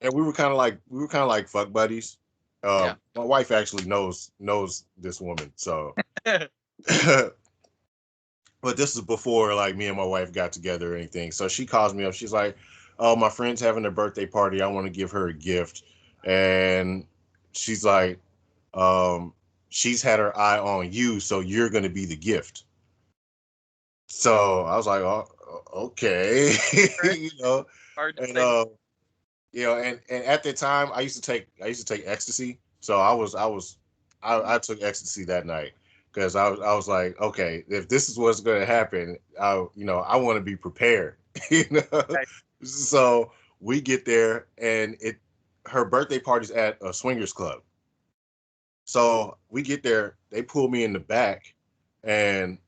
and we were kind of like fuck buddies. Yeah. My wife actually knows this woman. So, but this is before like me and my wife got together or anything. So she calls me up. She's like, "Oh, my friend's having a birthday party. I want to give her a gift." And she's like, um, "She's had her eye on you, so you're gonna be the gift." So I was like, "Oh, okay," Right. you know, Hard to and say. and at the time I used to take ecstasy. So I took ecstasy that night because I was like, okay, if this is what's going to happen, I want to be prepared, you know. Right. So we get there, and her birthday party's at a swingers club. So we get there, they pull me in the back, and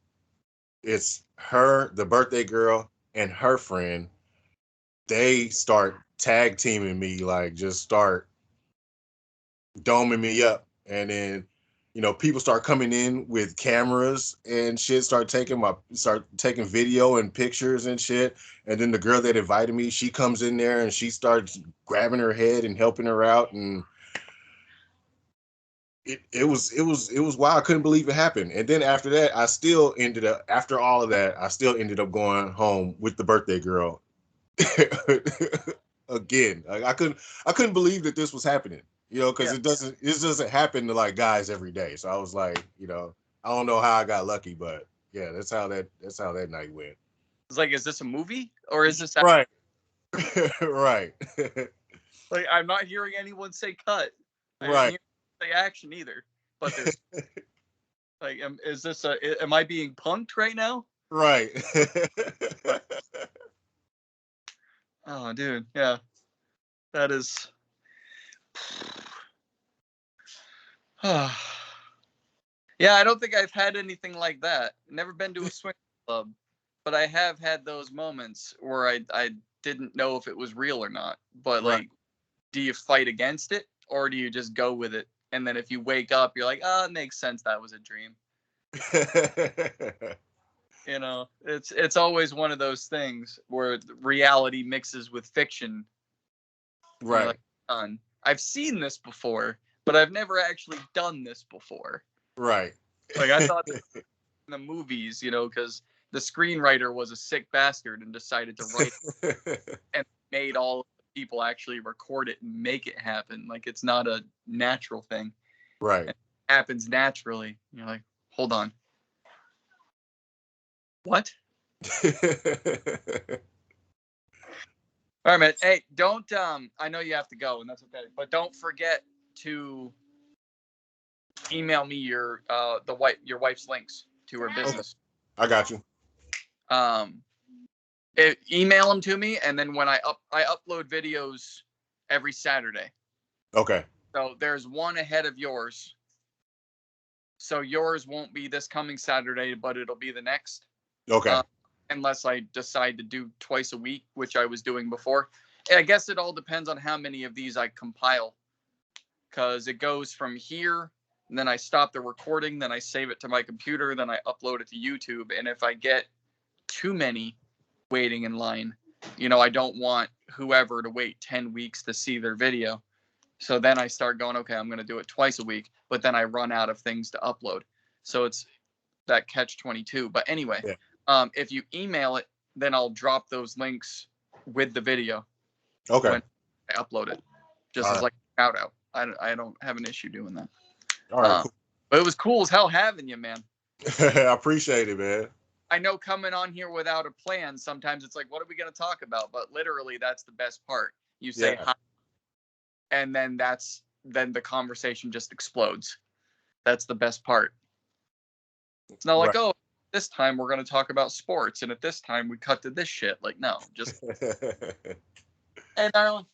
it's her, the birthday girl, and her friend. They start tag teaming me, like just start doming me up. And then, people start coming in with cameras and shit, start taking video and pictures and shit. And then the girl that invited me, she comes in there and she starts grabbing her head and helping her out. And it was wild. I couldn't believe it happened. And then after that, after all of that, I still ended up going home with the birthday girl again. Like, I couldn't believe that this was happening, because Yeah. it doesn't happen to like guys every day. So I was like, I don't know how I got lucky, but yeah, that's how that night went. It's like, is this a movie or is this Right. Right. like, I'm not hearing anyone say cut. I didn't Right. hear say action either. But there's like, am I being punked right now? Right. But oh, dude, yeah, that is. Yeah, I don't think I've had anything like that. Never been to a swing club, but I have had those moments where I didn't know if it was real or not. But Right. like, do you fight against it or do you just go with it? And then if you wake up, you're like, oh, it makes sense. That was a dream. It's always one of those things where reality mixes with fiction. And you're Right. like, I've seen this before, but I've never actually done this before. Right. Like, I thought this was in the movies, because the screenwriter was a sick bastard and decided to write and made all of the people actually record it and make it happen. Like, it's not a natural thing. Right. It happens naturally. You're like, hold on. What? All right, man. Hey, don't I know you have to go and that's okay, but don't forget to email me your wife's links to her business. I got you. Email them to me, and then when I upload videos every Saturday. Okay. So there's one ahead of yours. So yours won't be this coming Saturday, but it'll be the next. Okay. Unless I decide to do twice a week, which I was doing before. I guess it all depends on how many of these I compile, because it goes from here, and then I stop the recording, then I save it to my computer, then I upload it to YouTube. And if I get too many waiting in line, you know, I don't want whoever to wait 10 weeks to see their video. So then I start going, okay, I'm going to do it twice a week, but then I run out of things to upload. So it's that catch-22. But anyway, Yeah. If you email it, then I'll drop those links with the video. Okay. When I upload it, just All as right. like a shout out. I don't have an issue doing that. All right, cool. But it was cool as hell having you, man. I appreciate it, man. I know coming on here without a plan, sometimes it's like, what are we going to talk about? But literally, that's the best part. You say hi, and then then the conversation just explodes. That's the best part. It's not like, oh, this time we're going to talk about sports, and at this time we cut to this shit. Like, no, just hey, darling.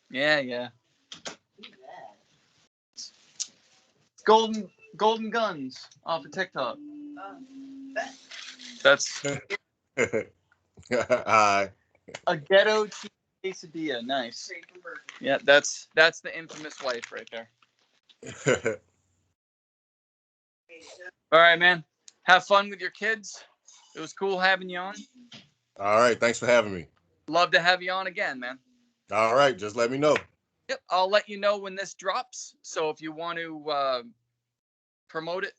Yeah. Goldengunz off of TikTok. That's Hi. a ghetto cheese quesadilla. Nice. Yeah, that's the infamous wife right there. All right, man. Have fun with your kids. It was cool having you on. All right, thanks for having me. Love to have you on again, man. All right, just let me know. Yep, I'll let you know when this drops. So if you want to promote it,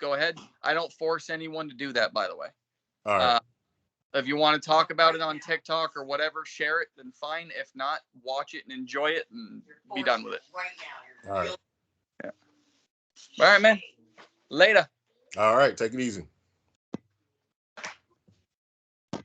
go ahead. I don't force anyone to do that, by the way. All right. If you want to talk about it on TikTok or whatever, share it, then fine. If not, watch it and enjoy it and be done with it. All right. Yeah. All right, man. Later. All right, take it easy.